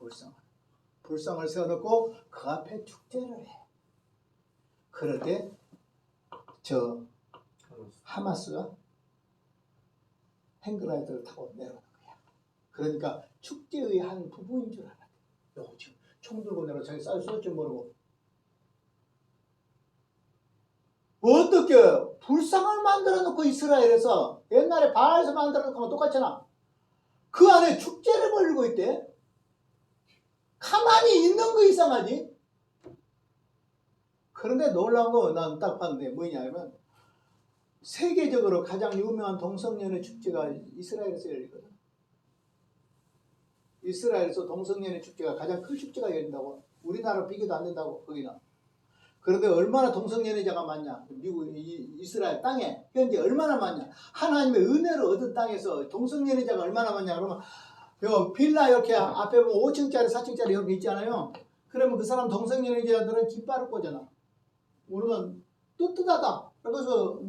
불상을 세워놓고 그 앞에 축제를 해. 그럴 때 저 하마스가 행그라이더를 타고 내려오는 거야. 그러니까 축제의 한 부분인 줄 알아. 지금 총 들고 내려 자기 쌀 쏠 줄 모르고. 어떻게 불상을 만들어 놓고 이스라엘에서 옛날에 바알에서 만들어 놓고 똑같잖아. 그 안에 축제를 벌이고 있대. 가만히 있는 거 이상하지. 그런데 놀라운 거 난 딱 봤는데 뭐냐면 세계적으로 가장 유명한 동성연애 축제가 이스라엘에서 열리거든. 이스라엘에서 동성연애 축제가 가장 큰 축제가 열린다고. 우리나라 비교도 안 된다고 거기는. 그런데 얼마나 동성연애자가 많냐. 미국 이스라엘 땅에 현재 얼마나 많냐. 하나님의 은혜를 얻은 땅에서 동성연애자가 얼마나 많냐. 그러면 요 빌라 이렇게 앞에 보면 5층짜리 4층짜리 이렇게 있잖아요. 그러면 그 사람 동성연애자들은 깃발을 꽂잖아. 우리는 뜨뜻하다. 그래서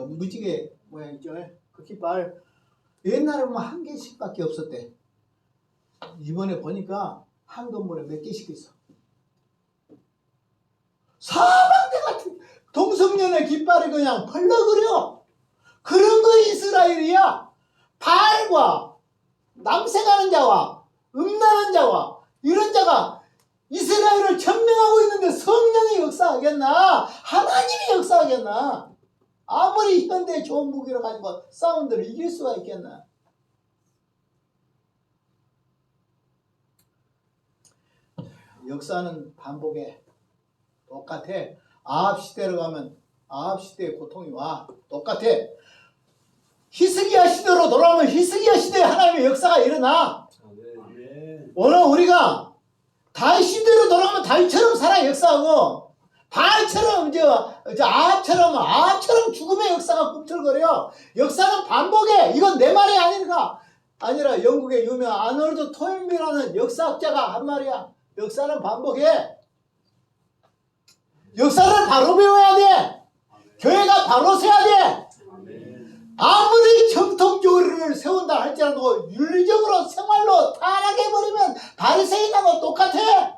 무지개 모양 있죠. 그 깃발 옛날에 뭐 한 개씩밖에 없었대. 이번에 보니까 한 건물에 몇 개씩 있어. 사방대 같은 동성연애 깃발이 그냥 펄럭거려. 그런 거 이스라엘이야. 바알과 남색하는 자와 음란한 자와 이런 자가 이스라엘을 점령하고 있는데 성령이 역사하겠나? 하나님이 역사하겠나? 아무리 현대 좋은 무기를 가지고 사운드를 이길 수가 있겠나? 역사는 반복해. 똑같아. 아합 시대로 가면 아합 시대의 고통이 와. 똑같아. 히스기야 시대로 돌아오면 히스기야 시대에 하나님의 역사가 일어나. 아멘. 오늘 우리가 다윗 시대로 돌아오면 다윗처럼 살아 역사하고 바알처럼 아합처럼 죽음의 역사가 꿈틀거려. 역사는 반복해. 이건 내 말이 아니라 영국의 유명한 아놀드 토인비라는 역사학자가 한 말이야. 역사는 반복해. 역사를 바로 배워야 돼. 교회가 바로 서야 돼. 아무리 정통교리를 세운다 할지라도 윤리적으로 생활로 타락해버리면 바리새인하고 똑같아.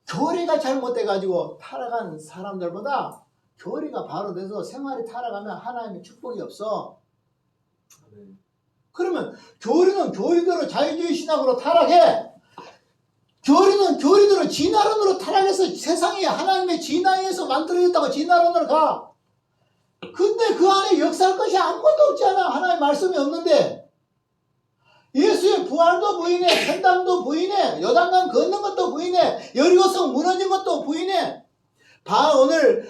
교리가 잘못돼가지고 타락한 사람들보다 교리가 바로 돼서 생활이 타락하면 하나님의 축복이 없어. 그러면 교리는 교리대로 자유주의 신학으로 타락해. 교리는 교리대로 진화론으로 타락해서 세상이 하나님의 진화에서 만들어졌다고 진화론으로 가. 근데 그 안에 역사할 것이 아무것도 없잖아. 하나님의 말씀이 없는데. 예수의 부활도 부인해. 천당도 부인해. 요단강 걷는 것도 부인해. 여리고성 무너진 것도 부인해. 오늘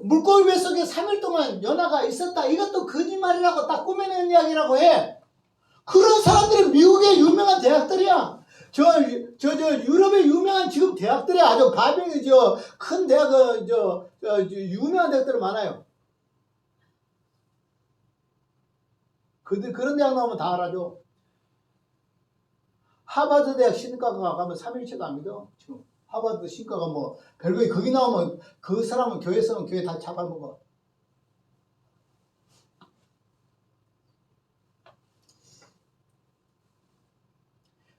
물고기 뱃속에 3일 동안 연하가 있었다. 이것도 거짓말이라고 딱 꾸며낸 이야기라고 해. 그런 사람들이 미국의 유명한 대학들이야. 유럽의 유명한 지금 대학들이 아주 가병이 큰 대학 유명한 대학들이 많아요. 그런 대학 나오면 다 알아줘. 하버드 대학 신과가 가면 3일치도 안 믿어. 지금 하버드 신과가 뭐 별거에 거기 나오면 그 사람은 교회에서는 교회 다 잡아먹어.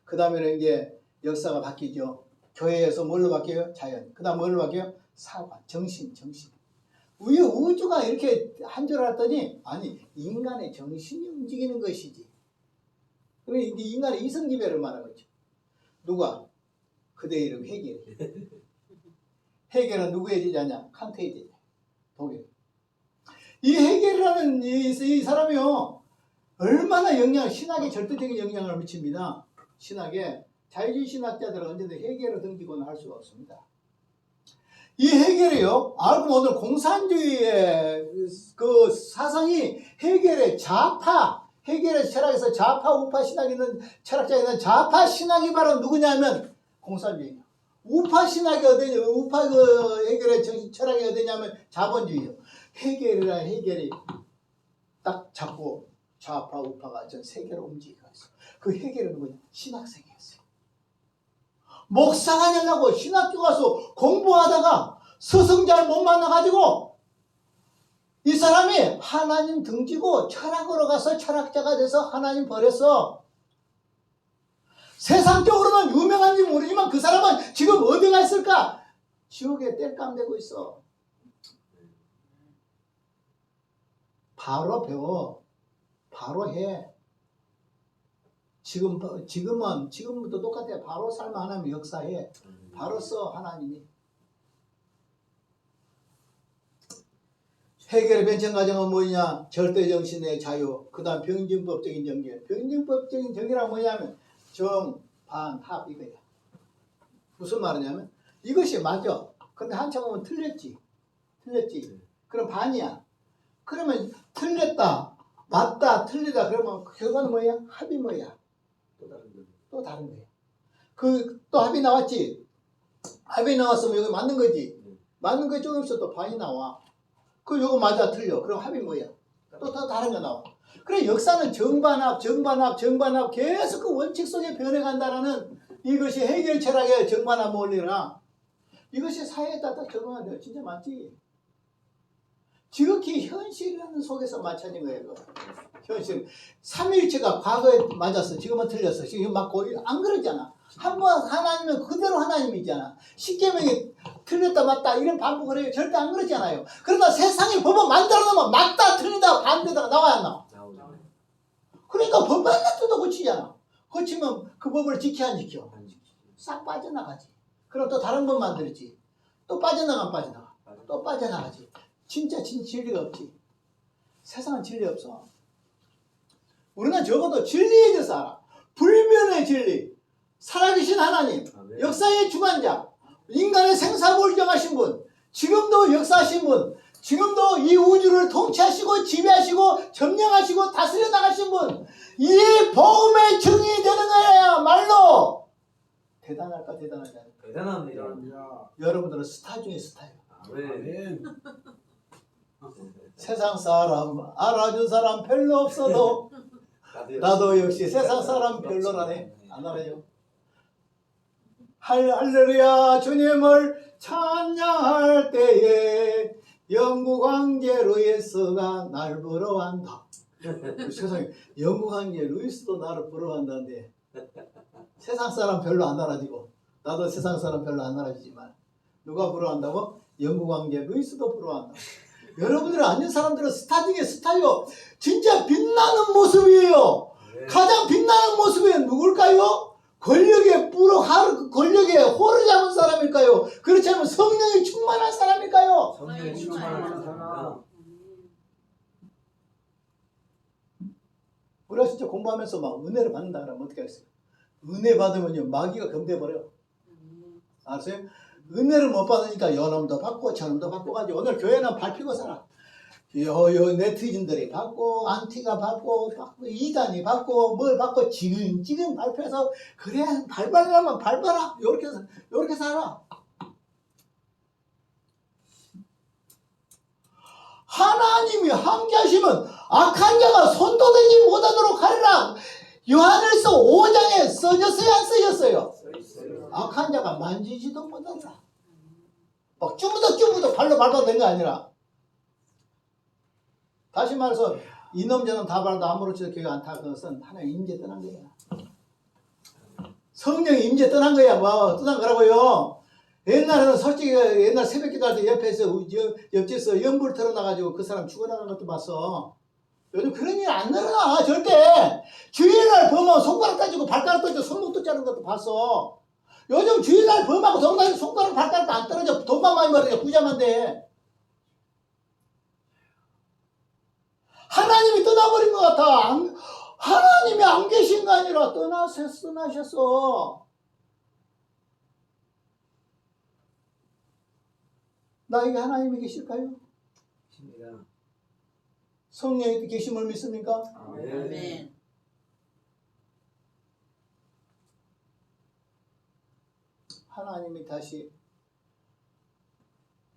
그 다음에는 이제 역사가 바뀌죠. 교회에서 뭘로 바뀌어요? 자연. 그 다음 뭘로 바뀌어요? 사관, 정신. 우주가 이렇게 한 줄 알았더니 아니 인간의 정신이 움직이는 것이지. 그래 이게 인간의 이성지배를 말하고 있죠. 누가? 그대의 이름 헤겔. 헤겔은 누구의 제자냐? 칸트의 제자. 독일. 이 헤겔이라는 이 사람이요 얼마나 신학에 절대적인 영향을 미칩니다. 신학에 자유주의 신학자들은 언제든 헤겔을 등지고는 할 수가 없습니다. 이 헤겔이요 알고 보면 오늘 공산주의의 그 사상이 헤겔의 좌파, 헤겔의 철학에서 좌파 우파 신학이 있는 철학자가 있는 좌파 신학이 바로 누구냐면 공산주의예요. 우파 신학이 어디냐? 우파 헤겔의 철학이 어디냐면 자본주의예요. 헤겔이 딱 잡고 좌파 우파가 전 세계로 움직이고 있어. 그 헤겔은 누구냐? 신학생이었어요. 목사가 되려고 신학교 가서 공부하다가 스승자를 못 만나가지고 이 사람이 하나님 등지고 철학으로 가서 철학자가 돼서 하나님 버렸어. 세상적으로는 유명한지 모르지만 그 사람은 지금 어디가 있을까? 지옥에 뗄감되고 있어. 바로 배워. 바로 해. 지금부터 똑같아. 바로 살면 하나님이 역사해. 바로 써 하나님이. 해결의 변천 과정은 뭐냐? 절대정신의 자유. 그 다음 병진법적인 정결. 병진법적인 정결은 뭐냐면 정, 반, 합 이거야. 무슨 말이냐면 이것이 맞아. 근데 한참 오면 틀렸지. 그럼 반이야. 그러면 틀렸다, 맞다, 틀리다. 그러면 결과는 뭐야? 합이 뭐야? 또 다른 거. 또 다른 거야. 또 합이 나왔지. 합이 나왔으면 여기 맞는 거지. 맞는 거 조금씩 또 반이 나와. 요거 맞아 틀려. 그럼 합이 뭐야? 또 다른 거 나와. 그래 역사는 정반합 계속 그 원칙 속에 변해간다라는 이것이 해결 철학의 정반합 원리라. 이것이 사회에다 딱 적용하면 돼. 진짜 맞지? 지극히 현실이라는 속에서 맞춰진 거예요. 그거. 현실. 삼위일체가 과거에 맞았어. 지금은 틀렸어. 지금 맞고 안 그러잖아. 한 번 하나님은 그대로 하나님이잖아. 십계명이 틀렸다 맞다 이런 반복을 해요. 절대 안 그러잖아요. 그러나 세상의 법을 만들어 놓으면 맞다 틀리다 반대다 나와야 안 나와. 나오죠. 그러니까 법만 놔둬도 고치잖아. 고치면 그 법을 지켜 안 지켜? 안 지키지. 싹 빠져나가지. 그럼 또 다른 법 만들지. 또 빠져나가. 맞아. 또 빠져나가지. 진짜 진리가 없지. 세상은 진리 없어. 우리는 적어도 진리에 대해서 알아. 불변의 진리. 살아계신 하나님. 아멘. 역사의 주관자. 인간의 생사를 정하신 분. 지금도 역사하신 분. 지금도 이 우주를 통치하시고 지배하시고 점령하시고 다스려 나가신 분. 이 복음의 증이 되는 거예요. 말로. 대단할까 대단하지 않을까. 대단합니다. 감사합니다. 여러분들은 스타 중에 스타예요. 아멘. 아멘. 세상 사람 알아준 사람 별로 없어도 나도 역시 세상 사람 별로라네. 안 알아요. 할렐루야 주님을 찬양할 때에 영국 황제 루이스가 날 부러워한다. 세상에 영국 황제 루이스도 나를 부러워한다는데 세상 사람 별로 안 알아지고 나도 세상 사람 별로 안 알아지지만 누가 부러워한다고? 영국 황제 루이스도 부러워한다. 여러분들이 아는 사람들은 스타 중에 스타요. 진짜 빛나는 모습이에요. 가장 빛나는 모습은 누굴까요? 권력에 홀을 잡은 사람일까요? 그렇지 않으면 성령이 충만한 사람일까요? 성령의 네, 충만한 사람. 우리가 진짜 공부하면서 막 은혜를 받는다 그러면 어떻게 하겠어요? 은혜 받으면요 마귀가 검대버려. 알았어요? 은혜를 못 받으니까 요놈도 받고 저놈도 받고 가지고 오늘 교회는 밟히고 살아. 요 네티즌들이 받고 안티가 받고 이단이 받고 뭘 받고 지금 발표해서 그래 밟아라면 밟아라 요렇게 살아. 하나님이 함께하시면 악한 자가 손도 대지 못하도록 하리라. 요한일서 5장에 써졌어요 안 써졌어요? 악한 자가 만지지도 못한다. 막 쭈무덕 발로 밟아도 된 거 아니라. 다시 말해서 이놈 저놈 다 밟아도 아무렇지도 기억 안 타. 그것은 하나님 임재 떠난 거야. 성령이 임재 떠난 거야. 뭐 떠난 거라고요. 옛날에는 솔직히 옛날 새벽기도 할 때 옆집에서 연불 틀어놔가지고 그 사람 죽어나간 것도 봤어. 요즘 그런 일 안 일어나 절대. 주일날 범하고 손가락 따지고 발가락 떨어지고 손목도 자른 것도 봤어. 요즘 주일날 범하고 손가락 발가락도 안 떨어져. 돈만 많이 벌어져 부자만 돼. 하나님이 떠나버린 것 같아. 하나님이 안 계신 거 아니라 떠나셨어. 나에게 하나님이 계실까요? 십니다. 성령의 계심을 믿습니까? 아멘. 아멘. 하나님이 다시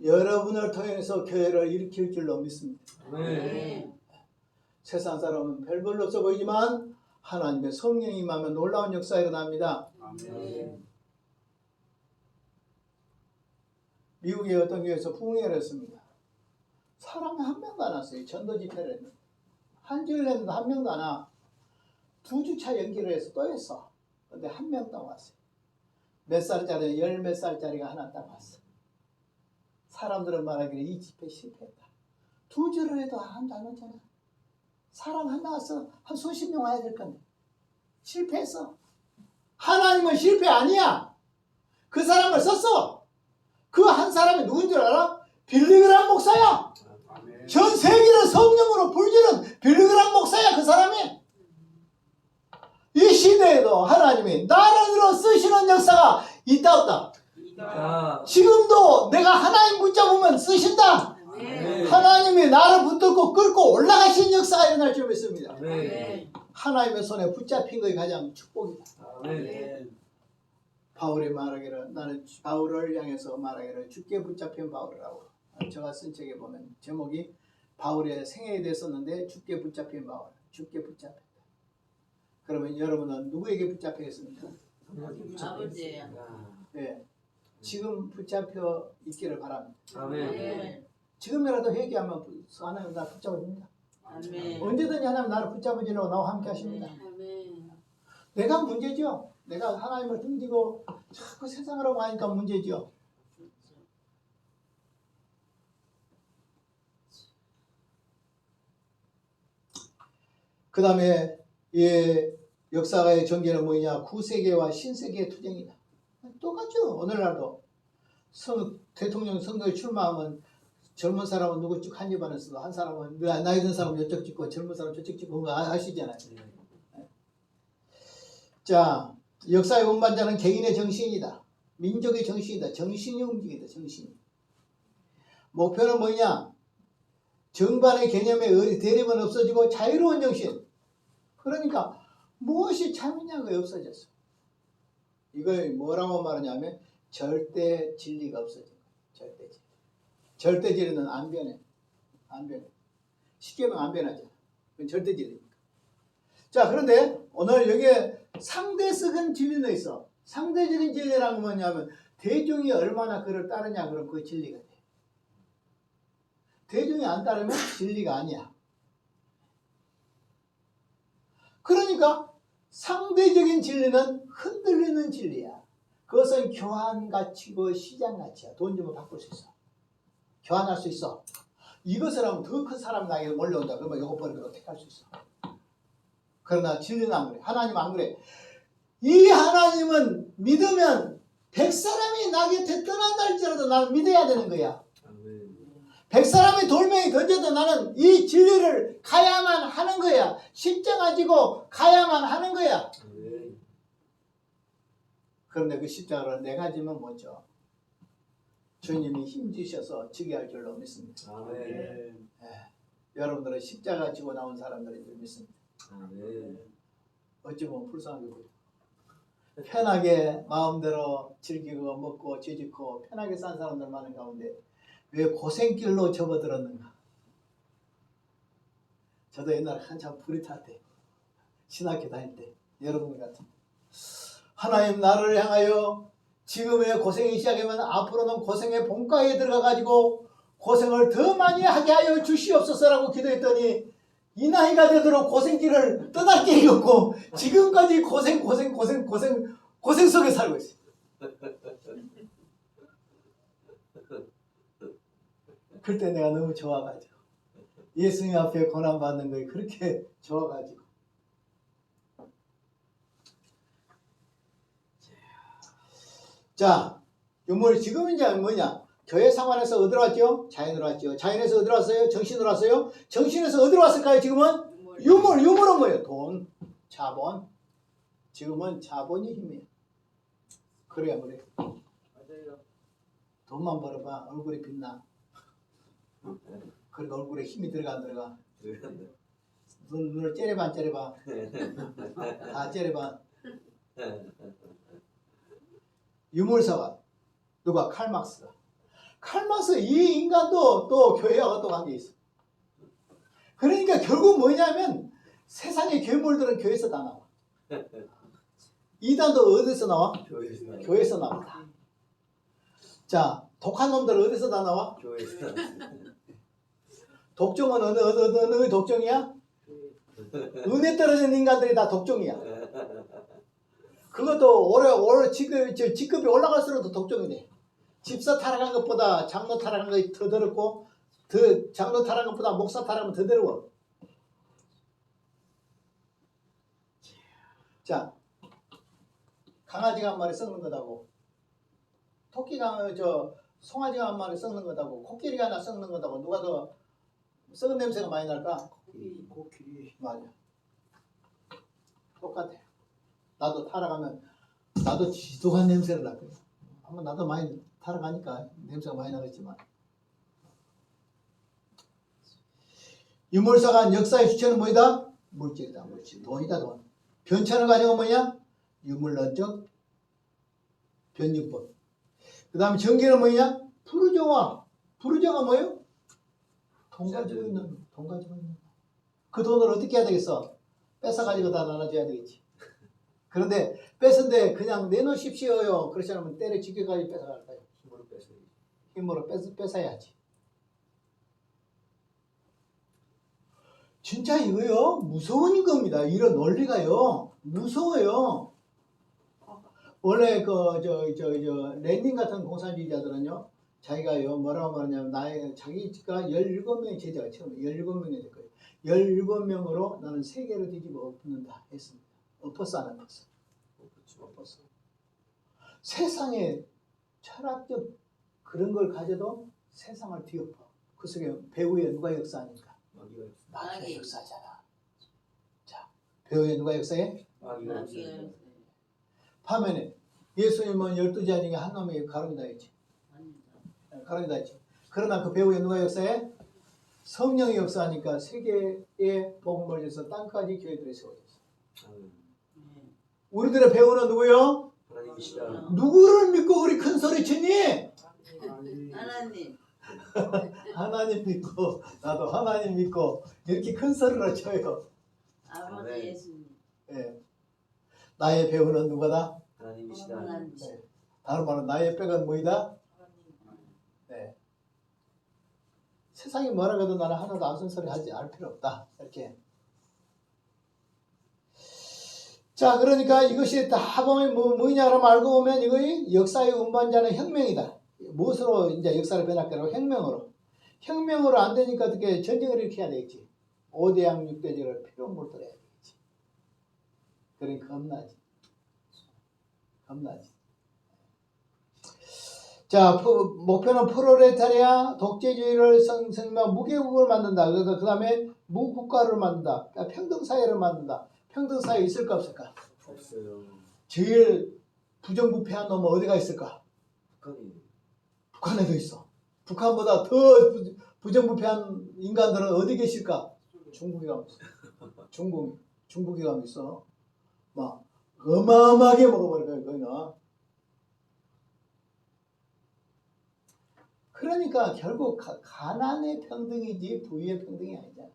여러분을 통해서 교회를 일으킬 줄로 믿습니다. 아멘. 세상 사람은 별볼로 없어 보이지만 하나님의 성령이 임하면 놀라운 역사가 일어납니다. 아멘. 미국의 어떤 교회에서 부흥회를 했습니다. 사람이 한 명도 안 왔어요. 전도 집회를 했는데. 한 주일 했는데 한 명도 안 와. 2주차 연기를 해서 또 했어. 근데 한 명도 안 왔어요. 몇 살짜리, 몇 살짜리가 하나 딱 왔어. 사람들은 말하기를 이 집회 실패했다. 2주를 해도 아무도 안 오잖아. 사람 하나 와서 한 수십 명 와야 될 건데. 실패했어. 하나님은 실패 아니야. 그 사람을 썼어. 그 한 사람이 누군 줄 알아? 빌리그람 목사야. 아멘. 전 세계를 성령으로 불지는 빌리그람 목사야. 그 사람이. 이 시대에도 하나님이 나를 들어 쓰시는 역사가 있다 없다? 있다. 지금도 내가 하나님 붙잡으면 쓰신다. 아멘. 하나님이 나를 붙들고 끌고 올라가신 역사가 일어날 줄 믿습니다. 아멘. 하나님의 손에 붙잡힌 것이 가장 축복이다. 아멘. 바울이 말하기를 나는 바울을 향해서 말하기를 주께 붙잡힌 바울이라고. 제가 쓴 책에 보면 제목이 바울의 생애에 대해서는데 주께 붙잡힌 바울. 주께 붙잡혔다. 그러면 여러분은 누구에게 붙잡히겠습니까? 아버지예요. 네. 지금 붙잡혀 있기를 바랍니다. 아멘. 지금이라도 회개하면 하나님 나를 붙잡아줍니다. 아멘. 언제든지 하나님 나를 붙잡아주려고 나와 함께 하십니다. 아멘. 내가 문제죠. 내가 하나님을 등지고 자꾸 세상으로 가니까 문제죠. 그 다음에 이 역사의 전개는 뭐냐? 구세계와 신세계의 투쟁이다. 똑같죠. 오늘날도 대통령 선거에 출마하면 젊은 사람은 누구 쭉 한 입안에 쓰고 한 사람은 나이 든 사람은 이쪽 찍고 젊은 사람은 저쪽 찍고 그거 아시잖아요. 자, 역사의 운반자는 개인의 정신이다. 민족의 정신이다. 정신이 움직이다. 정신이. 목표는 뭐냐? 정반의 개념의 대립은 없어지고 자유로운 정신. 그러니까 무엇이 참이냐가 없어졌어. 이걸 뭐라고 말하냐면 절대 진리가 없어진 거야. 절대 진리. 절대 진리는 안 변해. 안 변해. 쉽게 말하면 안 변하잖아. 그건 절대 진리니까. 자, 그런데 오늘 여기에 상대적인 진리는 있어. 상대적인 진리라는 건 뭐냐면 대중이 얼마나 그를 따르냐 그럼 그 진리가 돼. 대중이 안 따르면 진리가 아니야. 그러니까 상대적인 진리는 흔들리는 진리야. 그것은 교환가치고 시장가치야. 돈 주면 바꿀 수 있어. 교환할 수 있어. 이것을 하면 더 큰 사람이 나에게 몰려온다. 그러면 이거 버리고 택할 수 있어. 그러나 진리는 안 그래. 하나님 안 그래. 이 하나님은 믿으면 100사람이 나 곁에 떠난다 할지라도 나는 믿어야 되는 거야. 100사람이 돌멩이 던져도 나는 이 진리를 가야만 하는 거야. 십자가 지고 가야만 하는 거야. 그런데 그 십자가를 내가 지면 못 져. 주님이 힘주셔서 지게 할 줄로 믿습니다. 여러분들은 십자가 지고 나온 사람들인 줄 믿습니다. 어찌 보면 불쌍하게 보여. 편하게 마음대로 즐기고 먹고 죄짓고 편하게 산 사람들 많은 가운데 왜 고생길로 접어들었는가? 저도 옛날에 한참 불이 탈 때 신학교 다닐 때 여러분 같은 하나님 나를 향하여 지금의 고생이 시작하면 앞으로는 고생의 본가에 들어가가지고 고생을 더 많이 하게 하여 주시옵소서라고 기도했더니 이 나이가 되도록 고생길을 떠날 길이 없고 지금까지 고생 속에 살고 있어요. 그때 내가 너무 좋아가지고 예수님 앞에 고난받는 거에 그렇게 좋아가지고 자, 유물 지금 이제 뭐냐? 교회 상황에서 어디로 왔죠? 자연으로 왔죠. 자연에서 어디로 왔어요? 정신으로 왔어요. 정신에서 어디로 왔을까요? 지금은 유물은 뭐예요? 돈, 자본. 지금은 자본이 힘이에요. 그래야 그래. 맞아요. 돈만 벌어봐 얼굴이 빛나. 그러니까 얼굴에 힘이 들어가 안 들어가. 눈을 째려봐 안 째려봐. 다 째려봐. 유물사가 누가? 칼막스가. 칼막스 이 인간도 또 교회하고 또 관계 있어. 그러니까 결국 뭐냐면 세상의 괴물들은 교회에서 다 나와. 이단도 어디서 나와? 교회에서 나와. 자, 독한 놈들 어디서 다 나와? 독종은 어느 독종이야? 은혜 떨어진 인간들이 다 독종이야. 그것도 오래 직급이 올라갈수록 더 독종이 돼. 집사 타락한 것보다 장로 타락한 것이 더 더럽고 장로 타락한 것보다 목사 타락하면 더 더러워. 자, 강아지가 한 마리 썩는 거다고 송아지가 한 마리 썩는 거다고 코끼리가 하나 썩는 거다고 누가 더 썩은 냄새가 많이 날까? 코끼리. 맞아. 똑같아. 나도 타락하면 나도 지독한 냄새를 날 거야. 한번 나도 많이 타러가니까 냄새가 많이 나겠지만 유물사가 역사의 주체는 뭐이다? 물질이다. 물질. 돈이다. 돈. 변천을 가지고 뭐냐? 유물론적 변유법. 그 다음에 전기는 뭐냐? 부르정화. 부르정화 뭐예요? 돈 가지고 있는. 돈 가지고 있는. 그 돈을 어떻게 해야 되겠어? 뺏어가지고 다 나눠줘야 되겠지. 그런데 뺏은데 그냥 내놓으십시오요. 그렇지 않으면 때려 죽여가지고 뺏어갈 거예요. 힘으로 뺏어야지. 힘으로 뺏어야지. 진짜 이거요. 무서운 겁니다. 이런 논리가요. 무서워요. 원래 렌닌 같은 공산주의자들은요. 자기가요. 뭐라고 말하냐면 자기가 17명의 제자가 처음에 17명이 될 거예요. 17명으로 나는 세계를 뒤집어 엎는다 했습니다. 엎었어 안 엎었어? 엎었어. 세상에 철학적 그런 걸 가져도 세상을 뒤엎어. 그 속에 배후에 누가 역사하니까? 마귀가 역사하잖아. 자, 배후에 누가 역사해? 마귀가 마귀가 있어요. 화면에 예수님은 12제자 중에 한 놈이 가론유다 했지. 가론유다 했지. 그러나 그 배후에 누가 역사해? 성령이 역사하니까 세계에 복음을 줘서 땅까지 교회들이 세워졌어. 우리들의 배우는 누구요? 하나님이시다. 누구를 믿고 그리 큰 소리 치니? 하나님. 하나님 믿고 나도 하나님 믿고 이렇게 큰 소리를 쳐요. 아버지 아멘. 예수님. 예. 나의 배우는 누구다? 하나님이시다. 하나님. 네. 다른 말은 나의 백은 뭐이다? 네. 세상이 뭐라 해도 나는 하나도 안 쓴소리 하지 알 필요 없다. 이렇게. 자, 그러니까 이것이 다 보면 뭐냐 그러면 알고 보면 이거 역사의 운반자는 혁명이다. 무엇으로 이제 역사를 변할까요? 혁명으로. 혁명으로 안 되니까 어떻게 전쟁을 일으켜야 되겠지. 5대양 6대제를 필요 못 들어야 되겠지. 그러니까 겁나지. 겁나지. 자, 목표는 프롤레타리아 독재주의를 성생명 무계국을 만든다. 그래서 그 다음에 무국가를 만든다. 그러니까 평등사회를 만든다. 평등사회 있을까 없을까? 없어요. 제일 부정부패한 놈은 어디가 있을까? 북한이. 북한에도 있어. 북한보다 더 부정부패한 인간들은 어디 계실까? 중국에 가면 있어. 중국에 가면 있어. 막 어마어마하게 먹어버릴 거야, 거기는. 그러니까 결국 가난의 평등이지 부의 평등이 아니잖아.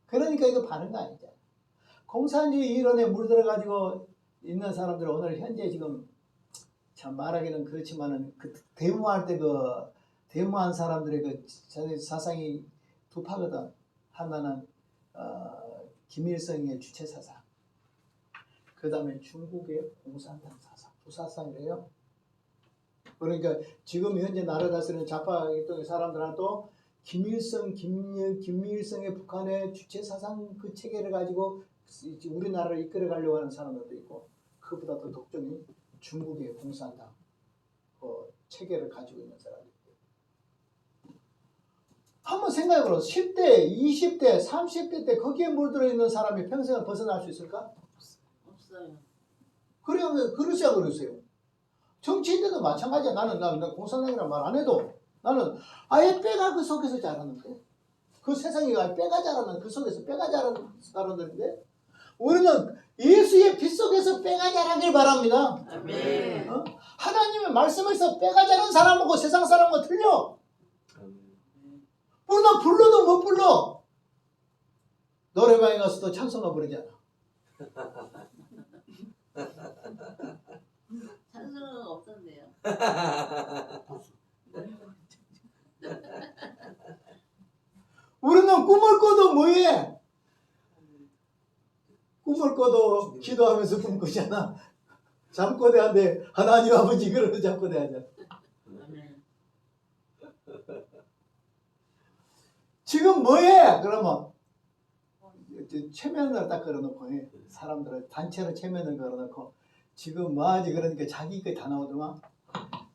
그러니까 이거 바른 거 아니잖아. 공산주의 이론에 물들어가지고 있는 사람들은 오늘 현재 지금 참 말하기는 그렇지만은 그 데모할 때 데모한 사람들의 그 사상이 두 파거든. 하나는 김일성의 주체 사상. 그 다음에 중국의 공산당 사상. 두 사상이래요. 그러니까 지금 현재 나라 다스리는 좌파 일동의 사람들한테도 김일성의 북한의 주체 사상 그 체계를 가지고 우리나라를 이끌어 가려고 하는 사람들도 있고, 그보다 더 독점이 중국의 공산당 체계를 가지고 있는 사람들. 한번 생각해보라. 10대, 20대, 30대 때 거기에 물들어 있는 사람이 평생을 벗어날 수 있을까? 없어요. 그러지 않고 그러세요. 정치인들도 마찬가지야. 나는 공산당이란 말 안 해도 나는 아예 빼가 그 속에서 자랐는데, 그 세상이 아예 빼가 자라는 그 속에서 빼가 자라는 사람들인데, 우리는 예수의 빛 속에서 빼가 자라길 바랍니다. 아멘. 하나님의 말씀에서 빼가 자란 사람하고 세상 사람하고 틀려. 우리는 불러도 못 불러. 노래방에 가서도 찬송가 부르잖아. 찬송은 없던데요. 우리는 꿈을 꿔도 뭐해? 꿈을 꿔도 기도하면서 꿈 꾸잖아. 잠꼬대한데 하나님 아버지 그러면서 잠꼬대하잖아. 아멘. 지금 뭐해? 그러면 체면을 딱 걸어놓고 해. 사람들을 단체로 체면을 걸어놓고 지금 뭐하지? 그러니까 자기 거 다 나오더만.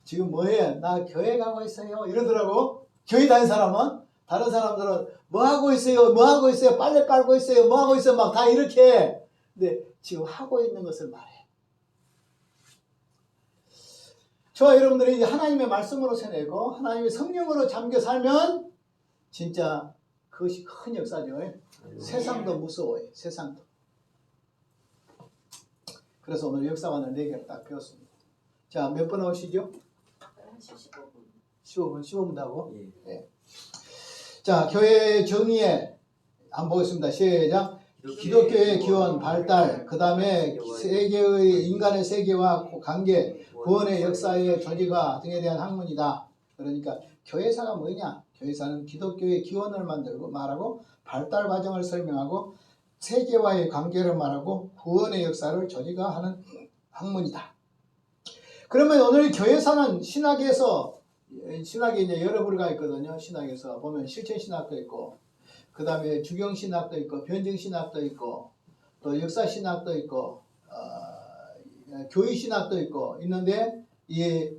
지금 뭐해? 나 교회 가고 있어요. 이러더라고. 교회 다닌 사람은. 다른 사람들은 뭐 하고 있어요? 뭐 하고 있어요? 빨래 빨고 있어요? 뭐 하고 있어요? 막 다 이렇게 해. 근데 지금 하고 있는 것을 말해. 저와 여러분들이 이제 하나님의 말씀으로 세내고 하나님의 성령으로 잠겨 살면 진짜 그것이 큰 역사죠. 세상도 무서워요. 세상도. 그래서 오늘 역사관을 4개를 딱 배웠습니다. 자, 몇 번 오시죠? 한 15분. 15분 하고. 예. 자, 교회 정의에 한번 보겠습니다. 시작. 기독교의 기원, 발달, 그 다음에 세계의 인간의 세계와 관계, 구원의 역사의 조직화 등에 대한 학문이다. 그러니까 교회사가 뭐냐? 교회사는 기독교의 기원을 만들고 말하고 발달 과정을 설명하고 세계와의 관계를 말하고 구원의 역사를 조직화하는 학문이다. 그러면 오늘 교회사는 신학에서 신학이 이제 여러 부류가 있거든요. 신학에서 보면 실천신학도 있고 그 다음에 주경신학도 있고 변증신학도 있고 또 역사신학도 있고 교의신학도 있고 있는데 이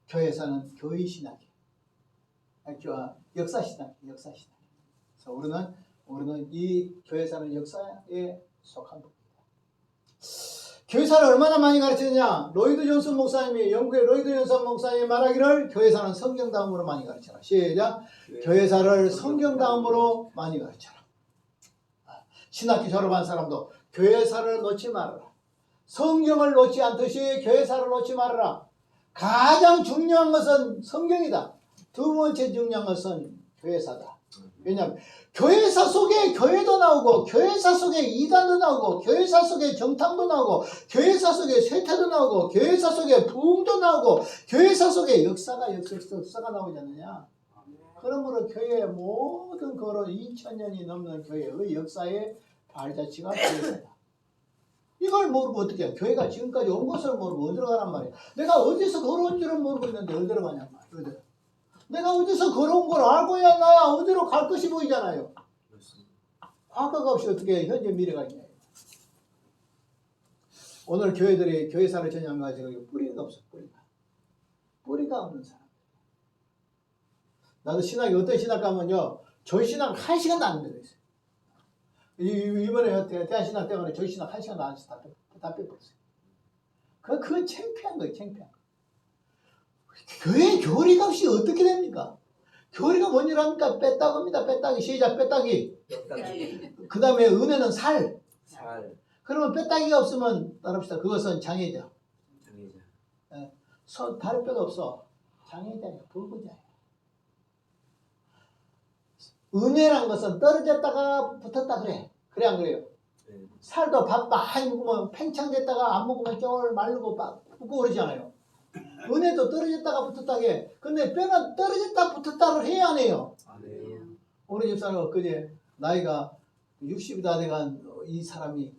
교회사는 교의신학이에요. 역사신학. 그래서 우리는 이 교회사는 역사에 속한 부분입니다. 교회사를 얼마나 많이 가르치느냐? 로이드 존슨 목사님이 영국의 로이드 존슨 목사님이 말하기를 교회사는 성경다음으로 많이 가르쳐라. 시작. 교회사를 성경다음으로 많이 가르쳐라. 신학교 졸업한 사람도 교회사를 놓지 말아라. 성경을 놓지 않듯이 교회사를 놓지 말아라. 가장 중요한 것은 성경이다. 두 번째 중요한 것은 교회사다. 왜냐하면 교회사 속에 교회도 나오고 교회사 속에 이단도 나오고 교회사 속에 정탐도 나오고 교회사 속에 쇠퇴도 나오고 교회사 속에 부흥도 나오고 교회사 속에 역사가 나오지 않느냐. 그러므로 교회의 모든 거로 2000년이 넘는 교회의 역사의 발자취가 교회사다. 이걸 모르고 어떻게 해? 교회가 지금까지 온 것을 모르고 어디로 가란 말이야. 내가 어디서 걸어온 줄은 모르고 있는데 어디로 가냔 말이야. 어디로. 내가 어디서 걸어온 걸 알고야 나야 어디로 갈 것이 보이잖아요. 과거가 없이 어떻게 현재 미래가 있냐. 오늘 교회들이 교회사를 전향가지고 뿌리가 없어. 뿌리가 없는 사람. 나도 신학이 어떤 신학 가면요. 저희 신학 1시간도 안 되고 있어요. 이번에 대한신학 때문에 저희 신학 1시간도 안 해서 다 빼버렸어요. 그건 창피한 거예요. 창피한 거. 교회 교리값이 어떻게 됩니까? 교리가 뭔 일 합니까? 빼따기입니다. 빼따기. 시작. 빼따기. 그 다음에 은혜는 살. 그러면 빼따기가 없으면 따릅시다. 그것은 장애자. 다른 뼈가 없어. 장애자야. 불구자야. 은혜란 것은 떨어졌다가 붙었다 그래. 그래 안 그래요? 살도 밥 많이 먹으면 팽창됐다가 안 먹으면 쫄 마르고 붓고 그러잖아요. 은혜도 떨어졌다가 붙었다 해. 근데 뼈는 떨어졌다 붙었다를 해야 안 해요. 우리 집사는 엊그제 나이가 60이 다 돼간 이 사람이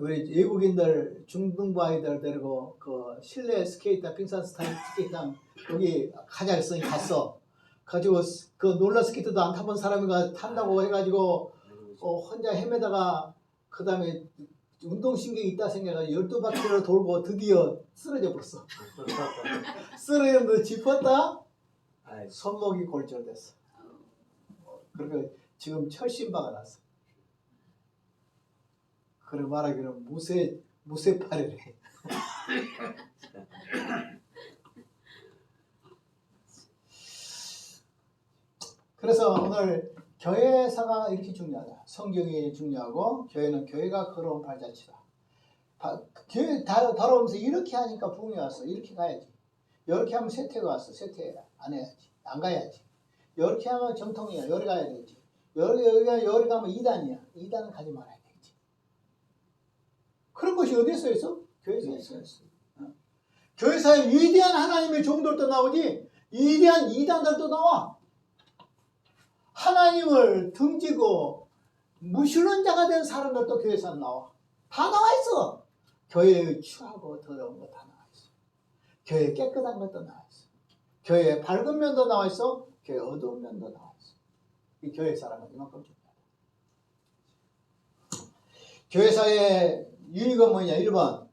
우리 외국인들 중등부 아이들 데리고 그 실내 스케이트 빙산 스케이트장 여기 가자했으니 갔어. 가지고 그 롤러 스케이트도 안 타본 사람이가 탄다고 해가지고 혼자 헤매다가 그 다음에 운동신경이 있다 생겨가지고 12바퀴를 돌고 드디어 쓰러져 버렸어. 쓰러졌는데 짚었다? 손목이 골절됐어. 그러니까 지금 철심방을 났어. 그래 말하기로 무쇠팔이래. 그래서 오늘 교회사가 이렇게 중요하다. 성경이 중요하고 교회는 교회가 걸어온 발자취다. 교회 다뤄오면서 이렇게 하니까 부흥이 왔어. 이렇게 가야지. 이렇게 하면 세태가 왔어. 세태 안 해야지. 안 가야지. 이렇게 하면 정통이야. 여기 가야 되지. 여기 가면 2단이야. 2단은 가지 말아야 되지. 그런 것이 어디에 있어? 교회사에 있어. 교회사에 위대한 하나님의 종들도 나오지. 위대한 2단들도 나와. 하나님을 등지고 무신론자가 된 사람들도 교회사는 나와. 다 나와 있어. 교회의 추하고 더러운 거 다 나와 있어. 교회 깨끗한 것도 나와 있어. 교회의 밝은 면도 나와 있어. 교회 어두운 면도 나와 있어. 이 교회사라는 이만큼 중요하다. 교회사의 유익은 뭐냐? 1번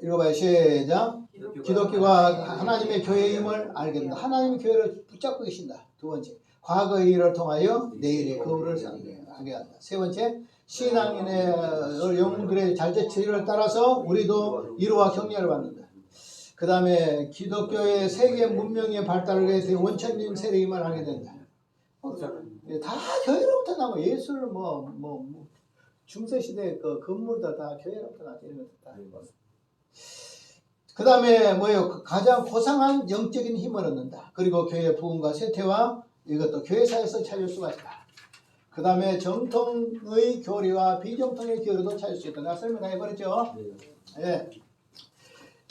읽어봐요. 시작. 기독교가 하나님의 교회임을 알게 된다. 하나님의 교회를 붙잡고 계신다. 두 번째, 과거의 일을 통하여 내일의 거울을 하게 한다. 세 번째, 신앙인의 영웅들의 잘재치를 따라서 우리도 위로와 격려를 받는다. 그 다음에 기독교의 세계 문명의 발달을 위해 대원천민 세력이 말하게 된다. 다 교회로부터 나고 예술 중세시대 그 건물도 다 교회로부터 나죠. 이런 것도 다. 그 다음에 뭐예요? 가장 고상한 영적인 힘을 얻는다. 그리고 교회의 부흥과 쇠퇴와 이것도 교회사에서 찾을 수가 있다. 그 다음에 정통의 교리와 비정통의 교리도 찾을 수 있다. 내가 설명해버렸죠? 예.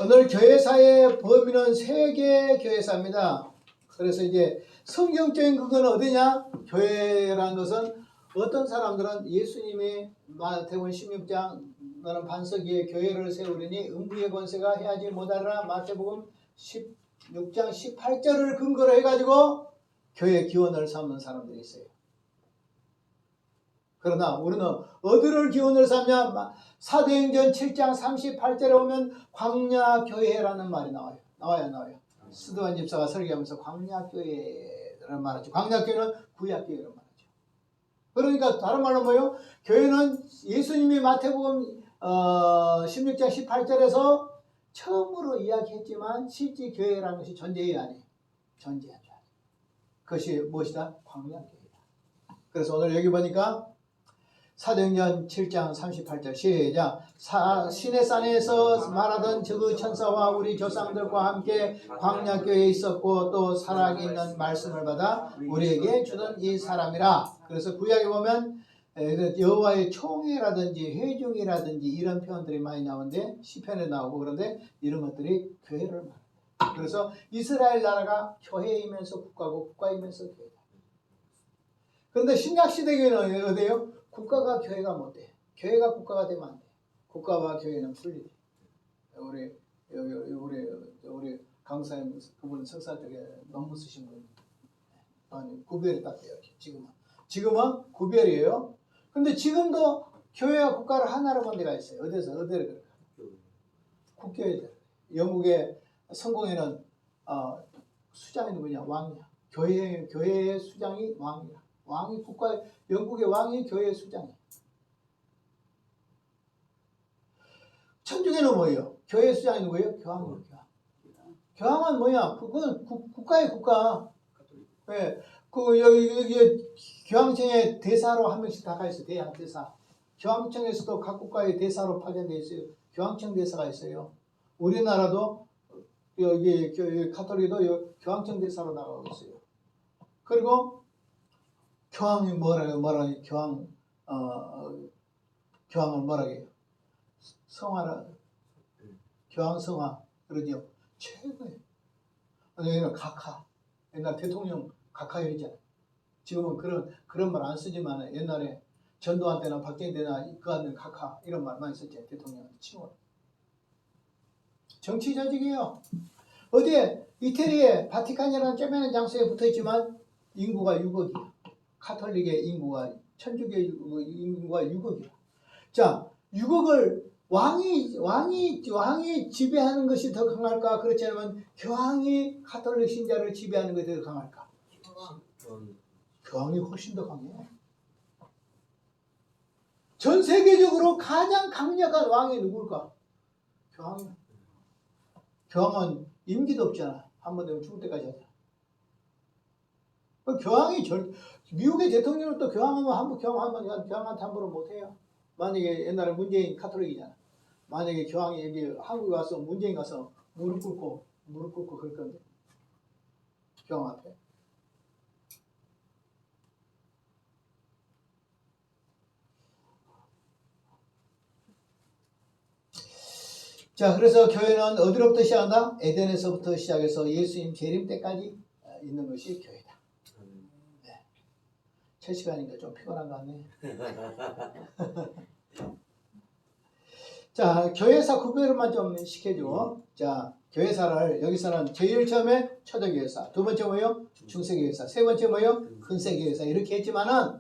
오늘 교회사의 범위는 세계 교회사입니다. 그래서 이제 성경적인 그건 어디냐? 교회라는 것은 어떤 사람들은 예수님이 마태복음 16장 너는 반석 위에 교회를 세우리니 음부의 권세가 해하지 못하리라 마태복음 16장 18절을 근거로 해가지고 교회 기원을 삼는 사람들이 있어요. 그러나 우리는 어디를 기원을 삼냐? 사도행전 7장 38절에 보면 광야교회라는 말이 나와요. 스드반 집사가 설교하면서 광야교회라는 말하죠. 광야교회는 구약교회라는 말하죠. 그러니까 다른 말로 뭐예요? 교회는 예수님이 마태복음 16장 18절에서 처음으로 이야기했지만 실제 교회라는 것이 존재해야 아니에요. 존재하죠. 그것이 무엇이다? 광야교회다. 그래서 오늘 여기 보니까 사도행전 7장 38절 시작. 시내산에서 말하던 그 천사와 우리 조상들과 함께 광야교회에 있었고 또 살아있는 말씀을 받아 우리에게 주던 이 사람이라. 그래서 구약에 보면 여호와의 총회라든지 회중이라든지 이런 표현들이 많이 나오는데 시편에 나오고 그런데 이런 것들이 교회를 말합니다. 그래서 이스라엘 나라가 교회이면서 국가고 국가이면서 교회다. 그런데 신약시대 교회는 어디예요? 국가가 교회가 못 돼. 교회가 국가가 되면 안 돼. 국가와 교회는 분리돼. 우리 강사님 그분은 석사 쪽에 논문 쓰신 분. 아니 구별이 딱 돼요. 지금은 구별이에요. 근데 지금도 교회와 국가를 하나로 본 데가 있어요. 어디를 그럴까? 국교회들. 영국의 성공회는 수장이 누구냐? 왕이야. 교회의 수장이 왕이야. 왕이 영국의 왕이 교회의 수장이야. 천주교는 뭐예요? 교회의 수장이 누구예요? 교황이에요. 교황은 뭐야? 그건 국가의 국가. 네. 여기 교황청에 대사로 한 명씩 다 가 있어요. 대사. 교황청에서도 각 국가의 대사로 파견되어 있어요. 교황청 대사가 있어요. 우리나라도 여기 가톨릭도 교황청 대사로 나가고 있어요. 그리고 교황이 뭐라고 교황을 뭐라고 해요? 성화라. 교황 성화. 그러죠. 최고예요. 여기는 각하. 옛날 대통령 각하 이랬잖아요. 지금은 그런 말 안 쓰지만 옛날에 전두환 때나 박정희 때나 그한테 각하 이런 말 많이 썼죠. 대통령한테 칭호. 정치 조직이에요. 어디에 이태리에 바티칸이라는 쪼매는 장소에 붙어있지만 인구가 6억이야. 카톨릭의 인구가 천주교 인구가 6억이야. 자, 6억을 왕이 지배하는 것이 더 강할까? 그렇지 않으면 교황이 카톨릭 신자를 지배하는 것이 더 강할까? 교황이 훨씬 더 강해. 전 세계적으로 가장 강력한 왕이 누굴까? 교황이야. 교황은 임기도 없잖아. 한 번 되면 죽을 때까지 하잖아. 교황이 미국의 대통령은 또 교황한테 함부로 못해요. 만약에 옛날에 문재인 카톨릭이잖아. 만약에 교황이 여기 한국에 와서 문재인 가서 무릎 꿇고 그럴 건데 교황 앞에. 자, 그래서 교회는 어디로부터 시작한다? 에덴에서부터 시작해서 예수님 재림 때까지 있는 것이 교회다. 네. 7시간이니까 좀 피곤한 것 같네. 자, 교회사 구별만 좀 시켜줘. 자, 교회사를 여기서는 제일 처음에 초대교회사, 두 번째 뭐예요? 중세교회사, 세 번째 뭐예요? 근세교회사. 이렇게 했지만은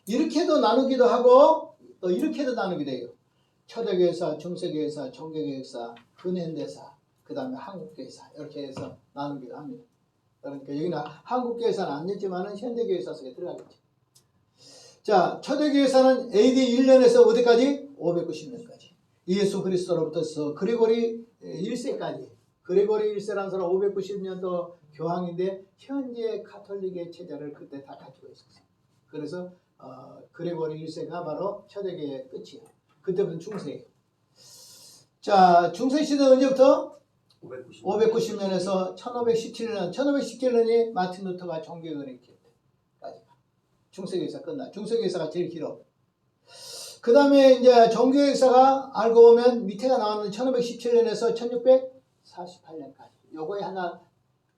이렇게도 나누기도 하고 또 이렇게도 나누기도 해요. 초대교회사, 중세교회사, 종교교회사, 근현대사, 그 다음에 한국교회사 이렇게 해서 나누기도 합니다. 그러니까 여기는 한국교회사는 안 냈지만은 현대교회사 속에 들어가겠죠. 자, 초대교회사는 AD 1년에서 어디까지? 590년까지. 예수 그리스도로부터 그리고리 1세까지 그레고리 1세라는 사람 590년도 교황인데 현재 가톨릭의 체제를 그때 다 가지고 있었어요. 그래서 그레고리 1세가 바로 초대교회의 끝이에요. 그때부터 중세예요. 자, 중세 시대 언제부터? 590년에서 1517년, 1517년이 마틴 루터가 종교개혁을 했기 때까지 중세교회사 끝나. 중세교회사가 제일 길어. 그 다음에 이제 종교개혁사가 알고 보면 밑에가 나왔는데 1517년에서 1648년까지. 요거에 하나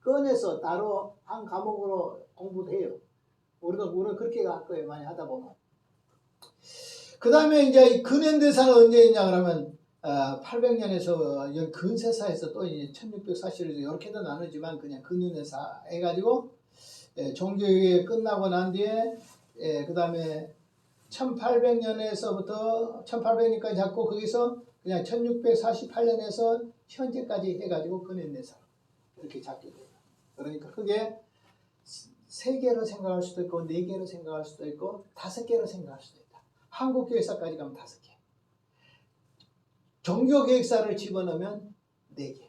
꺼내서 따로 한 과목으로 공부도 해요. 우리는 그렇게 할 거예요. 많이 하다 보면. 그 다음에 이제 근현대사는 언제 있냐 그러면 800년에서 여기 근세사에서 또 이제 1640에서 이렇게도 나누지만 그냥 근현대사 해가지고 종교개혁이 끝나고 난 뒤에 그 다음에 1800년에서부터 1800년까지 잡고 거기서 그냥 1648년에서 현재까지 해가지고 근현대사 이렇게 잡게 돼요. 그러니까 그게 3개로 생각할 수도 있고 4개로 생각할 수도 있고 5개로 생각할 수도 있다. 한국교회사까지 가면 5개. 종교개혁사를 집어넣으면 4개.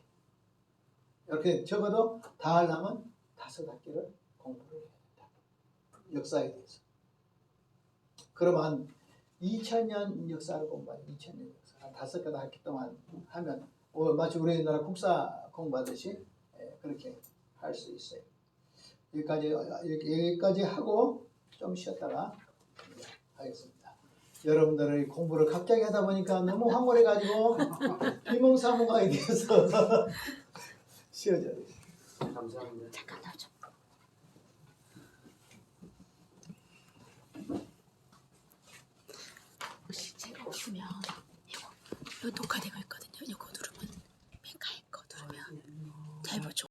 이렇게 적어도 다 하려면 5학기를 공부를 해야 된다. 역사에 대해서. 그러면 한 2000년 역사를 공부하는 2000년 역사. 한 5개, 5학기 동안 하면 마치 우리나라 국사 공부하듯이 그렇게 할 수 있어요. 여기까지 하고 좀 쉬었다가 하겠습니다. 여러분들의 공부를 갑자기 하다 보니까 너무 황홀해가지고 비몽사몽하게 돼서 쉬어져요. 감사합니다. 잠깐 나오죠. 혹시 제가 오시면 이거 녹화되고 있거든요. 이거 누르면 멘카이 거 누르면 잘 보죠.